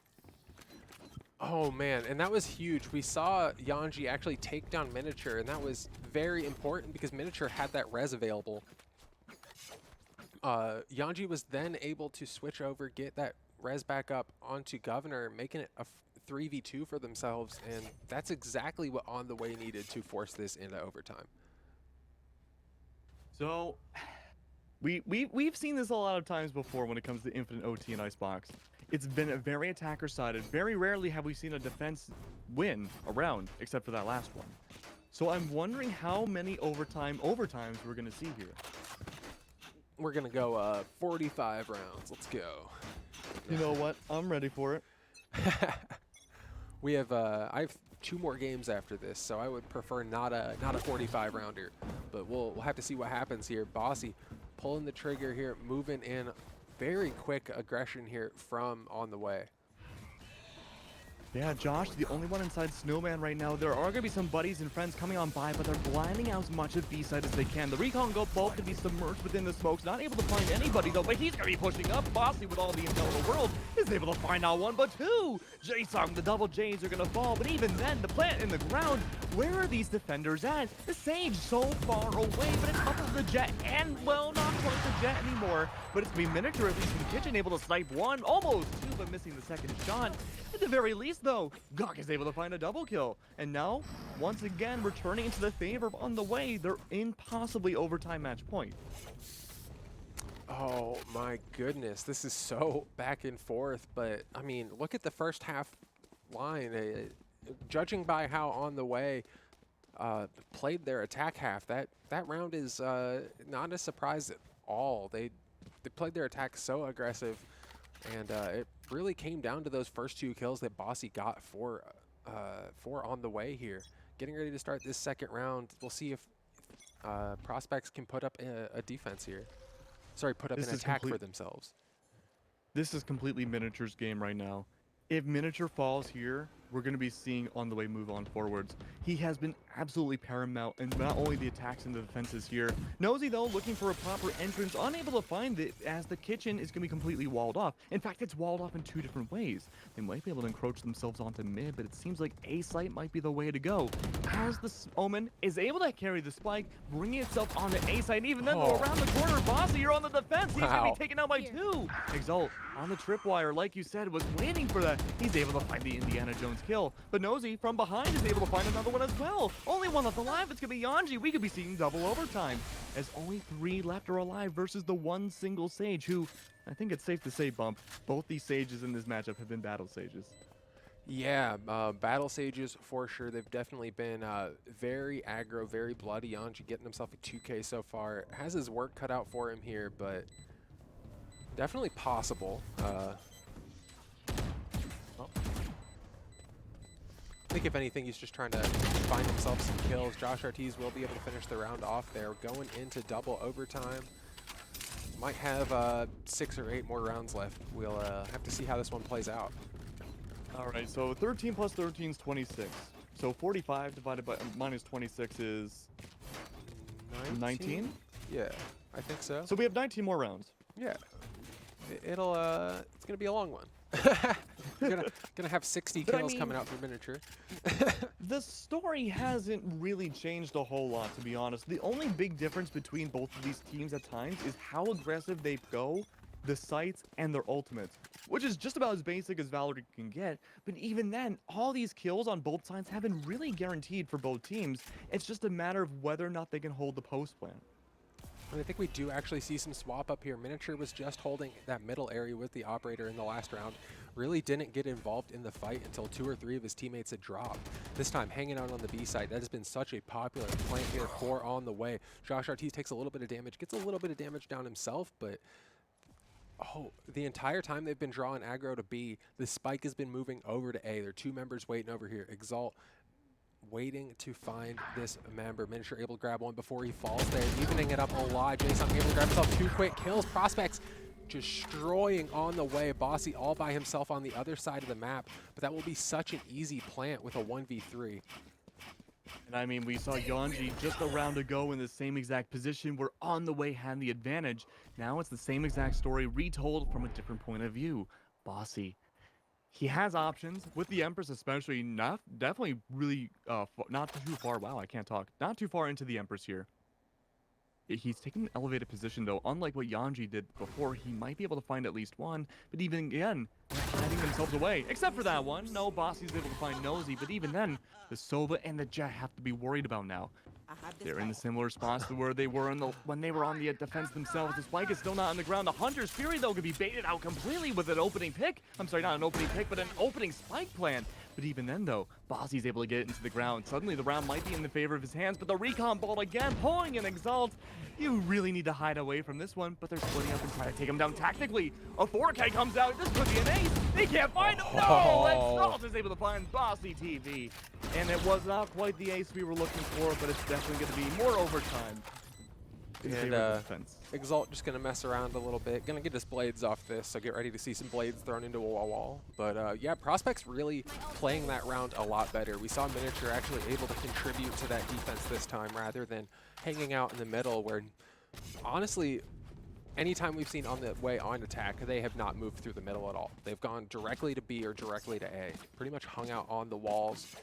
Oh man, and that was huge. We saw Yanji actually take down Miniature, and that was very important because Miniature had that res available. Yanji was then able to switch over, get that res back up onto Governor, making it a 3v2 for themselves, and that's exactly what On the Way needed to force this into overtime. So, we've seen this a lot of times before when it comes to Infinite OT and Icebox. It's been a very attacker-sided. Very rarely have we seen a defense win a round, except for that last one. So I'm wondering how many overtimes we're going to see here. We're going to go 45 rounds. Let's go. You know what? I'm ready for it. We have I have 2 more games after this, so I would prefer not a 45 rounder, but we'll have to see what happens here. Bossy pulling the trigger here, moving in, very quick aggression here from On the Way. Yeah, Josh, the only one inside Snowman right now. There are going to be some buddies and friends coming on by, but they're blinding out as much of B-side as they can. The recon go both to be submerged within the smokes, not able to find anybody though, but he's going to be pushing up. Bossy, with all the intel in the world, is able to find not 1 but 2. J-Song, the double J's are going to fall, but even then, the plant in the ground, where are these defenders at? The Sage so far away, but it's up to the Jet, and well, not quite the Jet anymore, but it's going to be Miniature, at least in the kitchen, able to snipe 1, almost 2, but missing the second shot. At the very least, though, Guk is able to find a double kill. And now, once again, returning into the favor of On the Way, they're in possibly overtime match point. Oh my goodness, this is so back and forth, but I mean, look at the first half line. Judging by how On the Way played their attack half, that round is not a surprise at all. They played their attack so aggressive, and it really came down to those first 2 kills that Bossy got for On the Way here. Getting ready to start this second round. We'll see if Prospects can put up a defense here. Sorry, put up an attack for themselves. This is completely Miniature's game right now. If Miniature falls here, we're going to be seeing On the Way move on forwards. He has been absolutely paramount in not only the attacks and the defenses here. Nosy, though, looking for a proper entrance, unable to find it as the kitchen is going to be completely walled off. In fact, it's walled off in 2 different ways. They might be able to encroach themselves onto mid, but it seems like A site might be the way to go. As the Omen is able to carry the spike, bringing itself onto A site, and even then, though, around the corner, Bossy, you're on the defense. He's going to be taken out by 2. Exalt on the tripwire, like you said, was waiting for that. He's able to find the Indiana Jones kill, but Nosy from behind is able to find another one as well. Only one left alive. It's going to be Yanji. We could be seeing double overtime as only 3 left are alive versus the one single Sage who, I think it's safe to say, Bump, both these Sages in this matchup have been Battle Sages. Yeah, Battle Sages for sure. They've definitely been very aggro, very bloody. Yanji getting himself a 2K so far. Has his work cut out for him here, but definitely possible. I think if anything, he's just trying to find himself some kills. Josh Ortiz will be able to finish the round off there. Going into double overtime. Might have 6 or 8 more rounds left. We'll have to see how this one plays out. All right, so 13 plus 13 is 26. So 45 divided by minus 26 is 19? Yeah, I think so. So we have 19 more rounds. Yeah, it's gonna be a long one. gonna have 60 But I kills mean, coming out for miniature. the story hasn't really changed a whole lot, to be honest. The only big difference between both of these teams at times is how aggressive they go, the sights, and their ultimates, which is just about as basic as Valorant can get. But even then, all these kills on both sides have been really guaranteed for both teams. It's just a matter of whether or not they can hold the post plan. And I think we do actually see some swap up here. Miniature was just holding that middle area with the operator in the last round. Really didn't get involved in the fight until 2 or 3 of his teammates had dropped. This time hanging out on the B side. That has been such a popular plant here. 4 on the way. Josh Ortiz takes a little bit of damage, gets a little bit of damage down himself, but the entire time they've been drawing aggro to B, the spike has been moving over to A. There are 2 members waiting over here. Exalt waiting to find this member. Miniature able to grab one before he falls there, evening it up a lot. Jason able to grab himself 2 quick kills. Prospects destroying on the way. Bossy all by himself on the other side of the map, but that will be such an easy plant with a 1v3. And I mean, we saw Yanji just a round ago in the same exact position where On the Way had the advantage. Now it's the same exact story retold from a different point of view. Bossy. He has options with the Empress, especially definitely really not too far. Wow, I can't talk. Not too far into the Empress here. He's taking an elevated position though. Unlike what Yanji did before, he might be able to find at least one. But even again, they're hiding themselves away. Except for that one. No, Bossy's able to find Nosy. But even then, the Sova and the Jet have to be worried about now. They're in a similar spots to where they were when they were on the defense themselves. The spike is still not on the ground. The Hunter's Fury, though, could be baited out completely with an opening pick. I'm sorry, not an opening pick, but an opening spike plan. But even then, though, Bossy's able to get it into the ground. Suddenly, the round might be in the favor of his hands, but the recon ball again, pulling an Exalt. You really need to hide away from this one, but they're splitting up and trying to take him down tactically. A 4K comes out. This could be an ace. They can't find him. No! Exalt is able to find Bossy TV. And it was not quite the ace we were looking for, but it's definitely going to be more overtime. And Exalt just going to mess around a little bit. Going to get his blades off this, so get ready to see some blades thrown into a wall. But yeah, Prospect's really playing that round a lot better. We saw Miniature actually able to contribute to that defense this time rather than hanging out in the middle where, honestly, anytime we've seen On the Way on attack, they have not moved through the middle at all. They've gone directly to B or directly to A. Pretty much hung out on the walls,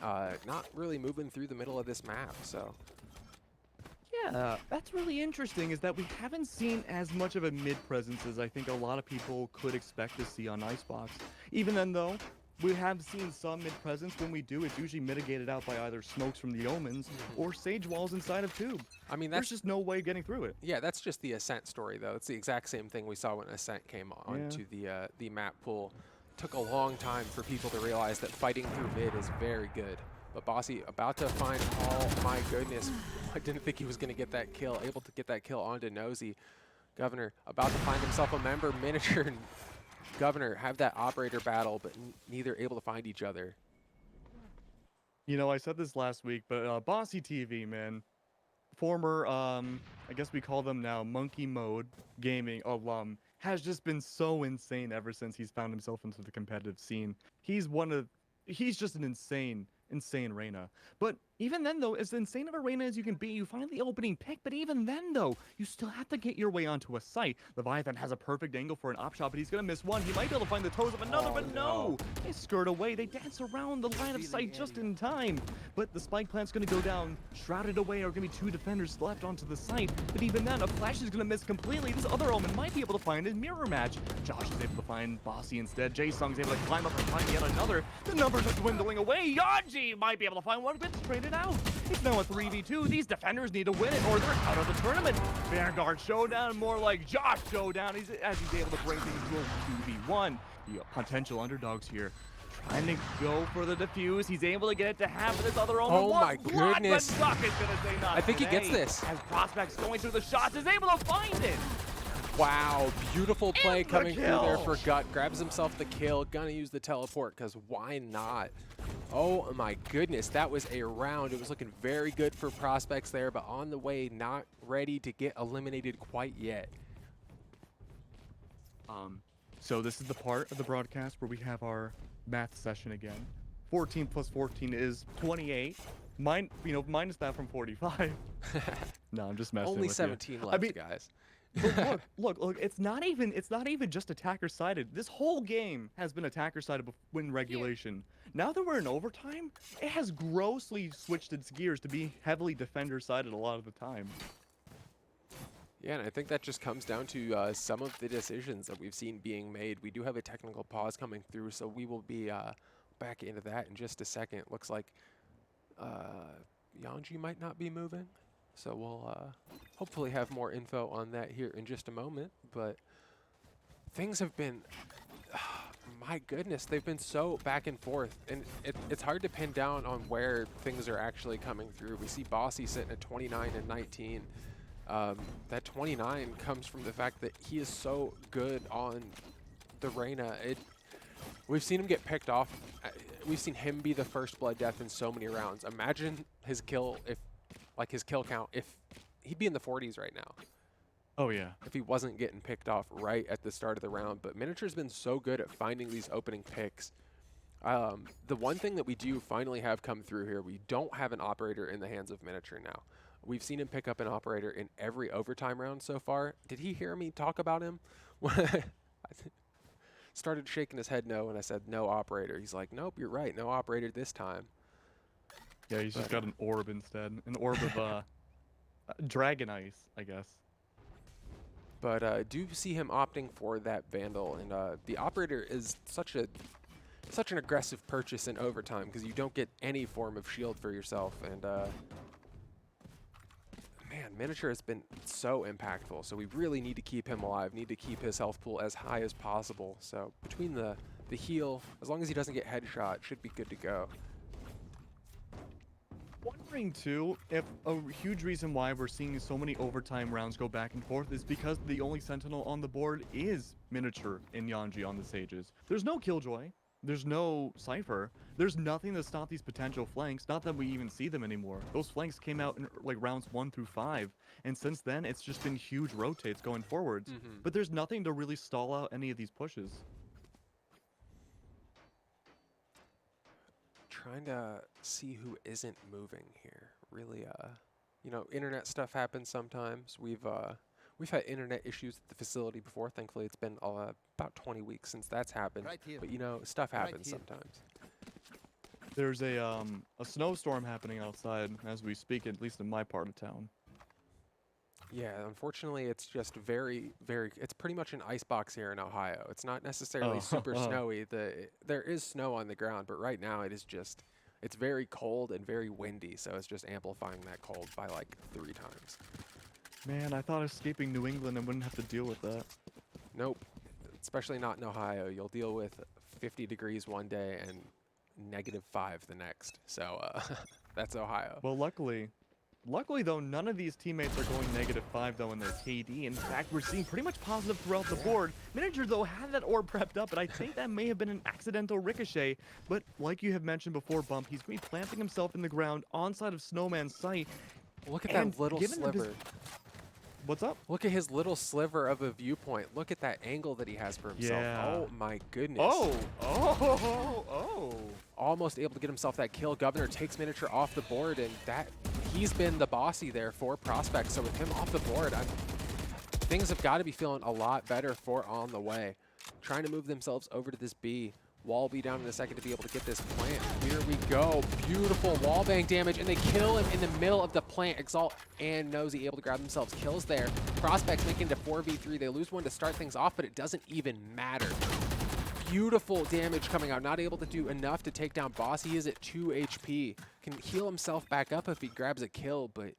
not really moving through the middle of this map, so. Yeah, that's really interesting, is that we haven't seen as much of a mid-presence as I think a lot of people could expect to see on Icebox. Even then, though, we have seen some mid-presence. When we do, it's usually mitigated out by either smokes from the Omens or Sage walls inside of Tube. I mean, there's just no way getting through it. Yeah, that's just the Ascent story, though. It's the exact same thing we saw when Ascent came onto the map pool. Took a long time for people to realize that fighting through mid is very good. But Bossy about to find, oh my goodness, I didn't think he was going to get that kill. Able to get that kill onto Nosy. Governor about to find himself a member. Miniature and Governor have that operator battle, but neither able to find each other. You know, I said this last week, but Bossy TV, man, former, I guess we call them now Monkey Mode Gaming alum, has just been so insane ever since he's found himself into the competitive scene. He's just an insane Reyna. But even then, though, as insane of a Reyna as you can be, you find the opening pick, but even then, though, you still have to get your way onto a site. Leviathan has a perfect angle for an op shot, but he's going to miss one. He might be able to find the toes of another, but no! They skirt away. They dance around the line of sight just in time. But the spike plant's going to go down. Shrouded away are going to be 2 defenders left onto the site. But even then, a flash is going to miss completely. This other Omen might be able to find a mirror match. Josh is able to find Bossy instead. Jae-Sung's able to climb up and find yet another. The numbers are dwindling away. Yanji might be able to find one, but straight it out. It's now a 3v2. These defenders need to win it or they're out of the tournament. Vanguard Showdown, more like Josh Showdown, as he's able to bring things to a 2v1. You got potential underdogs here. Trying to go for the defuse. He's able to get it to happen. This other Omen. Oh my goodness. But Duck is gonna say not I think he today. gets this. As Prospects going through the shots, is able to find it. Wow, beautiful play And the coming through there kill. for Gut. Grabs himself the kill. Gonna use the teleport, because why not? Oh my goodness, that was a round. It was looking very good for Prospects there, but on the way, not ready to get eliminated quite yet. So this is the part of the broadcast where we have our math session again. 14 plus 14 is 28. Minus that from 45. No, I'm just messing Only with 17 you. left, I mean, guys. but look, it's not even just attacker sided. This whole game has been attacker sided in regulation. Now that we're in overtime, it has grossly switched its gears to be heavily defender sided a lot of the time. Yeah, and I think that just comes down to some of the decisions that we've seen being made. We do have a technical pause coming through, so we will be back into that in just a second. Looks like Yanji might not be moving, so we'll hopefully have more info on that here in just a moment. But things have been, my goodness, they've been so back and forth, and it's hard to pin down on where things are actually coming through. We see Bossy sitting at 29 and 19. That 29 comes from the fact that he is so good on the Reyna. We've seen him get picked off. We've seen him be the first blood death in so many rounds. Imagine his kill count if he'd be in the 40s right now. Oh yeah. If he wasn't getting picked off right at the start of the round. But Miniature's been so good at finding these opening picks. The one thing that we do finally have come through here, we don't have an operator in the hands of Miniature now. We've seen him pick up an operator in every overtime round so far. Did he hear me talk about him? I started shaking his head no, and I said, no operator. He's like, nope, you're right, no operator this time. Yeah, he's just got an orb instead. An orb of dragon ice, I guess. But do see him opting for that Vandal, and the operator is such an aggressive purchase in overtime because you don't get any form of shield for yourself, and man, Miniature has been so impactful, so we really need to keep him alive, need to keep his health pool as high as possible. So between the heal, as long as he doesn't get headshot, should be good to go. Wondering too if a huge reason why we're seeing so many overtime rounds go back and forth is because the only sentinel on the board is Miniature and Yanji on the Sages. There's no Killjoy. There's no Cypher. There's nothing to stop these potential flanks. Not that we even see them anymore. Those flanks came out in like rounds 1 through 5. And since then, it's just been huge rotates going forwards. But there's nothing to really stall out any of these pushes. Trying to see who isn't moving here. Really, internet stuff happens sometimes. We've had internet issues at the facility before. Thankfully, it's been about 20 weeks since that's happened. Right here. But stuff happens here. sometimes. There's a snowstorm happening outside as we speak, at least in my part of town. Yeah, unfortunately, it's just very, very. It's pretty much an icebox here in Ohio. It's not necessarily super snowy. There is snow on the ground, but right now it is just. It's very cold and very windy, so it's just amplifying that cold by like 3 times. Man, I thought escaping New England and wouldn't have to deal with that. Nope, especially not in Ohio. You'll deal with 50 degrees one day and -5 the next. So that's Ohio. Well, luckily though, none of these teammates are going -5 though in their KD. In fact, we're seeing pretty much positive throughout the board. Miniature though had that orb prepped up, but I think that may have been an accidental ricochet. But like you have mentioned before, Bump, he's going to be planting himself in the ground on side of Snowman's sight. Look at that little sliver. What's up? Look at his little sliver of a viewpoint. Look at that angle that he has for himself. Yeah. Oh my goodness. Oh. Almost able to get himself that kill. Governor takes Miniature off the board, and he's been the bossy there for Prospects. So with him off the board, things have got to be feeling a lot better for On the Way. Trying to move themselves over to this B. Wall be down in a second to be able to get this plant. Here we go. Beautiful wallbang damage, and they kill him in the middle of the plant. Exalt and Nosy able to grab themselves kills there. Prospects making it to 4v3. They lose one to start things off, but it doesn't even matter. Beautiful damage coming out. Not able to do enough to take down Boss. He is at 2 HP. Can heal himself back up if he grabs a kill, but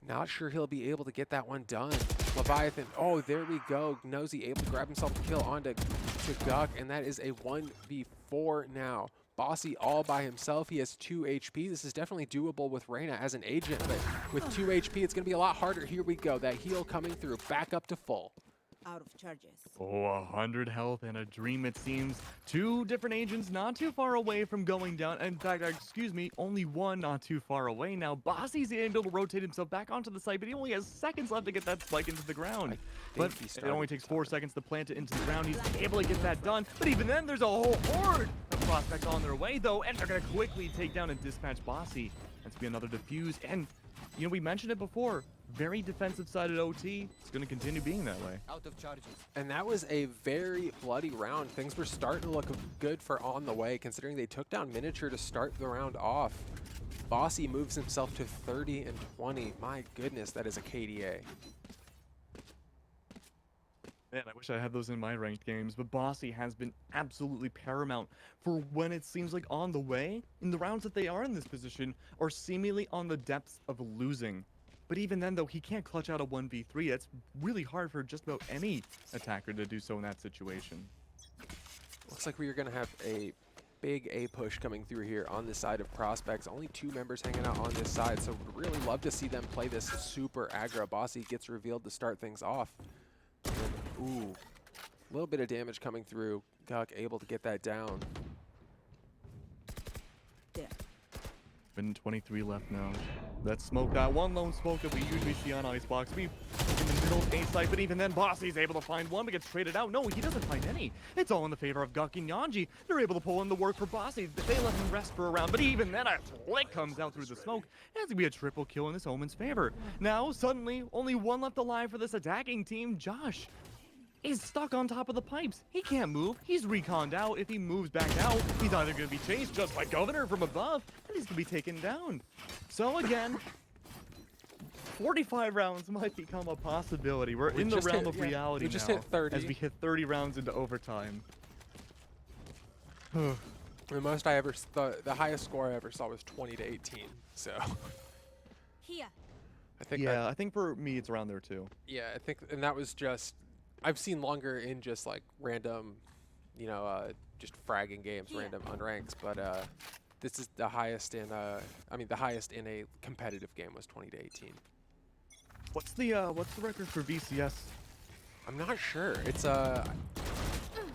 not sure he'll be able to get that one done. Leviathan, oh, there we go. Nosy able to grab himself a kill onto Guk, and that is a 1v4 now. Bossy all by himself. He has 2 HP. This is definitely doable with Reyna as an agent, but with 2 HP, it's going to be a lot harder. Here we go. That heal coming through. Back up to full. Out of charges. Oh, 100 health and a dream, it seems. 2 different agents not too far away from going down. In fact, excuse me, only one not too far away. Now, Bossy's able to rotate himself back onto the site, but he only has seconds left to get that spike into the ground. But it only takes 4 seconds to plant it into the ground. He's able to get that done. But even then, there's a whole horde of prospects on their way, though, and they're going to quickly take down and dispatch Bossy. That's going to be another defuse. And, you know, we mentioned it before. Very defensive-sided OT. It's going to continue being that way. Out of charges. And that was a very bloody round. Things were starting to look good for On the Way, considering they took down Miniature to start the round off. Bossy moves himself to 30 and 20. My goodness, that is a KDA. Man, I wish I had those in my ranked games, but Bossy has been absolutely paramount for when it seems like On the Way, in the rounds that they are in this position, are seemingly on the depths of losing. But even then, though, he can't clutch out a 1v3. That's really hard for just about any attacker to do so in that situation. Looks like we are going to have a big A push coming through here on the side of Prospects. Only 2 members hanging out on this side, so would really love to see them play this super aggro. Bossy gets revealed to start things off. And then, ooh, a little bit of damage coming through. Guk able to get that down. There. Been 23 left now. That smoke, that one lone smoke that we usually see on Icebox. We in the middle of A site, but even then, Bossy's able to find one, but gets traded out. No, he doesn't find any. It's all in the favor of Guk and Yanji. They're able to pull in the work for Bossy. They let him rest for a round, but even then, a flick comes out through the smoke. It has to be a triple kill in this Omen's favor. Now, suddenly, only one left alive for this attacking team. Josh is stuck on top of the pipes. He can't move. He's reconned out. If he moves back out, he's either going to be chased just like Governor from above, and he's going to be taken down. So again, 45 rounds might become a possibility. We're in the realm of reality now. We just hit 30. As we hit 30 rounds into overtime. The most I ever, the highest score I ever saw was 20 to 18. So Here. I think yeah, I think for me it's around there too. yeah, I think, and that was just, I've seen longer in just like random, you know, just fragging games, random unranks, but this is the highest in, I mean, the highest in a competitive game was 20 to 18. What's the record for VCS? I'm not sure. It's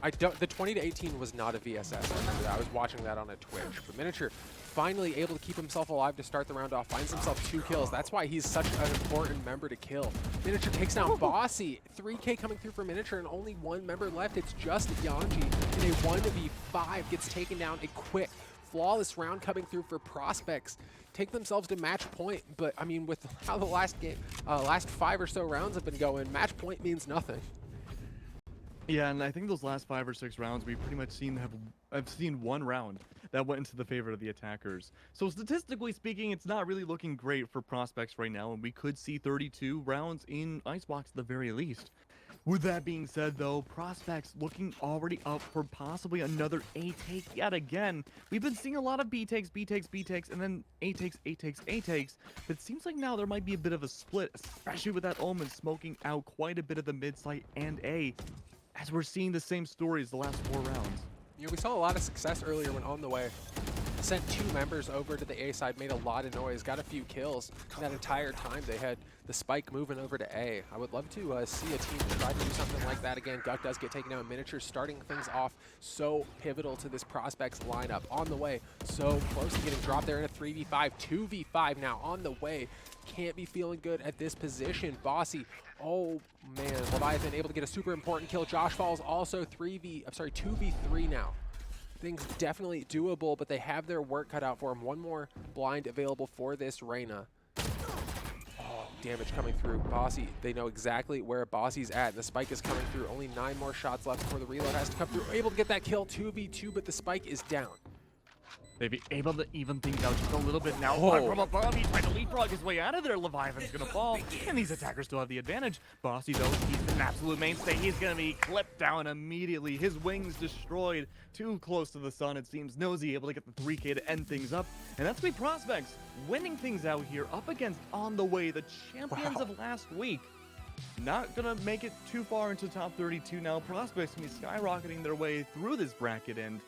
I don't. The 20 to 18 was not a VSS. I remember that. I was watching that on a Twitch. But Miniature finally able to keep himself alive to start the round off. Finds himself 2 kills. That's why he's such an important member to kill. Miniature takes down Bossy. 3K coming through for Miniature, and only 1 member left. It's just Yanji in a 1v5. Gets taken down. A quick, flawless round coming through for Prospects. Take themselves to match point, but I mean, with how the last 5 or so rounds have been going, match point means nothing. Yeah, and I think those last 5 or 6 rounds, we've pretty much I've seen 1 round that went into the favor of the attackers. So statistically speaking, it's not really looking great for Prospects right now, and we could see 32 rounds in Icebox at the very least. With that being said, though, Prospects looking already up for possibly another A take yet again. We've been seeing a lot of B takes, and then A takes. But it seems like now there might be a bit of a split, especially with that Omen smoking out quite a bit of the mid site and A, as we're seeing the same stories the last 4 rounds. You know, we saw a lot of success earlier when On the Way sent 2 members over to the A side, made a lot of noise, got a few kills. And that entire time they had the spike moving over to A. I would love to see a team try to do something like that again. Guk does get taken down. Miniature starting things off so pivotal to this Prospects lineup. On the Way, so close to getting dropped there in a 3v5, 2v5 now. On the Way, can't be feeling good at this position. Bossy, oh man, Leviathan able to get a super important kill. Josh Falls also 2v3 now. Things definitely doable, but they have their work cut out for them. 1 more blind available for this Reyna. Oh, damage coming through. Bossy, they know exactly where Bossy's at. The spike is coming through. Only 9 more shots left before the reload has to come through. Able to get that kill, 2v2, but the spike is down. They've been able to even things out just a little bit now. Oh. From above, he tried to leapfrog his way out of there. Leviathan's gonna fall, and these attackers still have the advantage. Bossy, though, he's an absolute mainstay. He's gonna be clipped down immediately. His wings destroyed. Too close to the sun, it seems. Nosy able to get the 3K to end things up. And that's me Prospects winning things out here up against On The Way, the champions of last week. Not gonna make it too far into top 32 now. Prospects gonna be skyrocketing their way through this bracket, and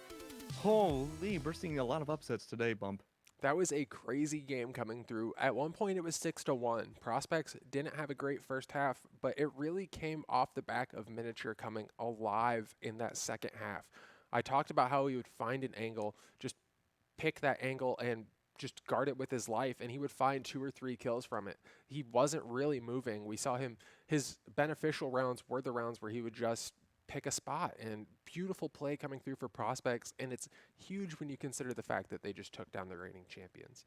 holy, we're seeing a lot of upsets today, Bump. That was a crazy game coming through. At one point, it was 6-1. Prospects didn't have a great first half, but it really came off the back of Miniature coming alive in that second half. I talked about how he would find an angle, just pick that angle and just guard it with his life, and he would find 2 or 3 kills from it. He wasn't really moving. We saw him, his beneficial rounds were the rounds where he would just pick a spot, and beautiful play coming through for Prospects, and it's huge when you consider the fact that they just took down the reigning champions.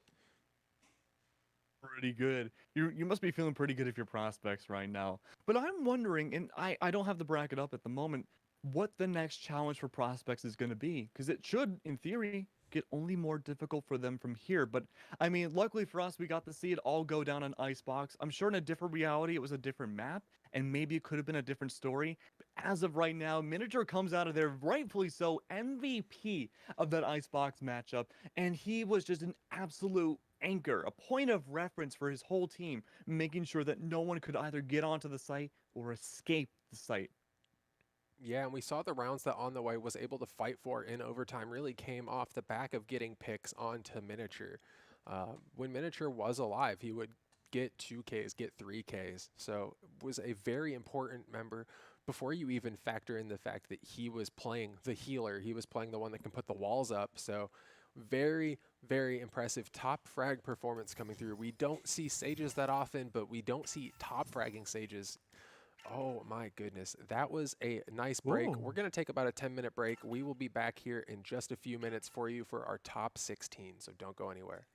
Pretty good. You must be feeling pretty good if you're Prospects right now. But I'm wondering, and I don't have the bracket up at the moment, what the next challenge for Prospects is going to be, because it should, in theory, get only more difficult for them from here. But I mean, luckily for us, we got to see it all go down on Icebox. I'm sure in a different reality, it was a different map, and maybe it could have been a different story. But as of right now, Miniature comes out of there, rightfully so, MVP of that Icebox matchup, and he was just an absolute anchor, a point of reference for his whole team, making sure that no one could either get onto the site or escape the site. Yeah, and we saw the rounds that On The Way was able to fight for in overtime really came off the back of getting picks onto Miniature. When Miniature was alive, he would get 2Ks, get 3Ks. So was a very important member before you even factor in the fact that he was playing the healer. He was playing the one that can put the walls up. So very, very impressive top frag performance coming through. We don't see Sages that often, but we don't see top fragging Sages. Oh my goodness, that was a nice break. Whoa. We're going to take about a 10-minute break. We will be back here in just a few minutes for you for our top 16, so don't go anywhere.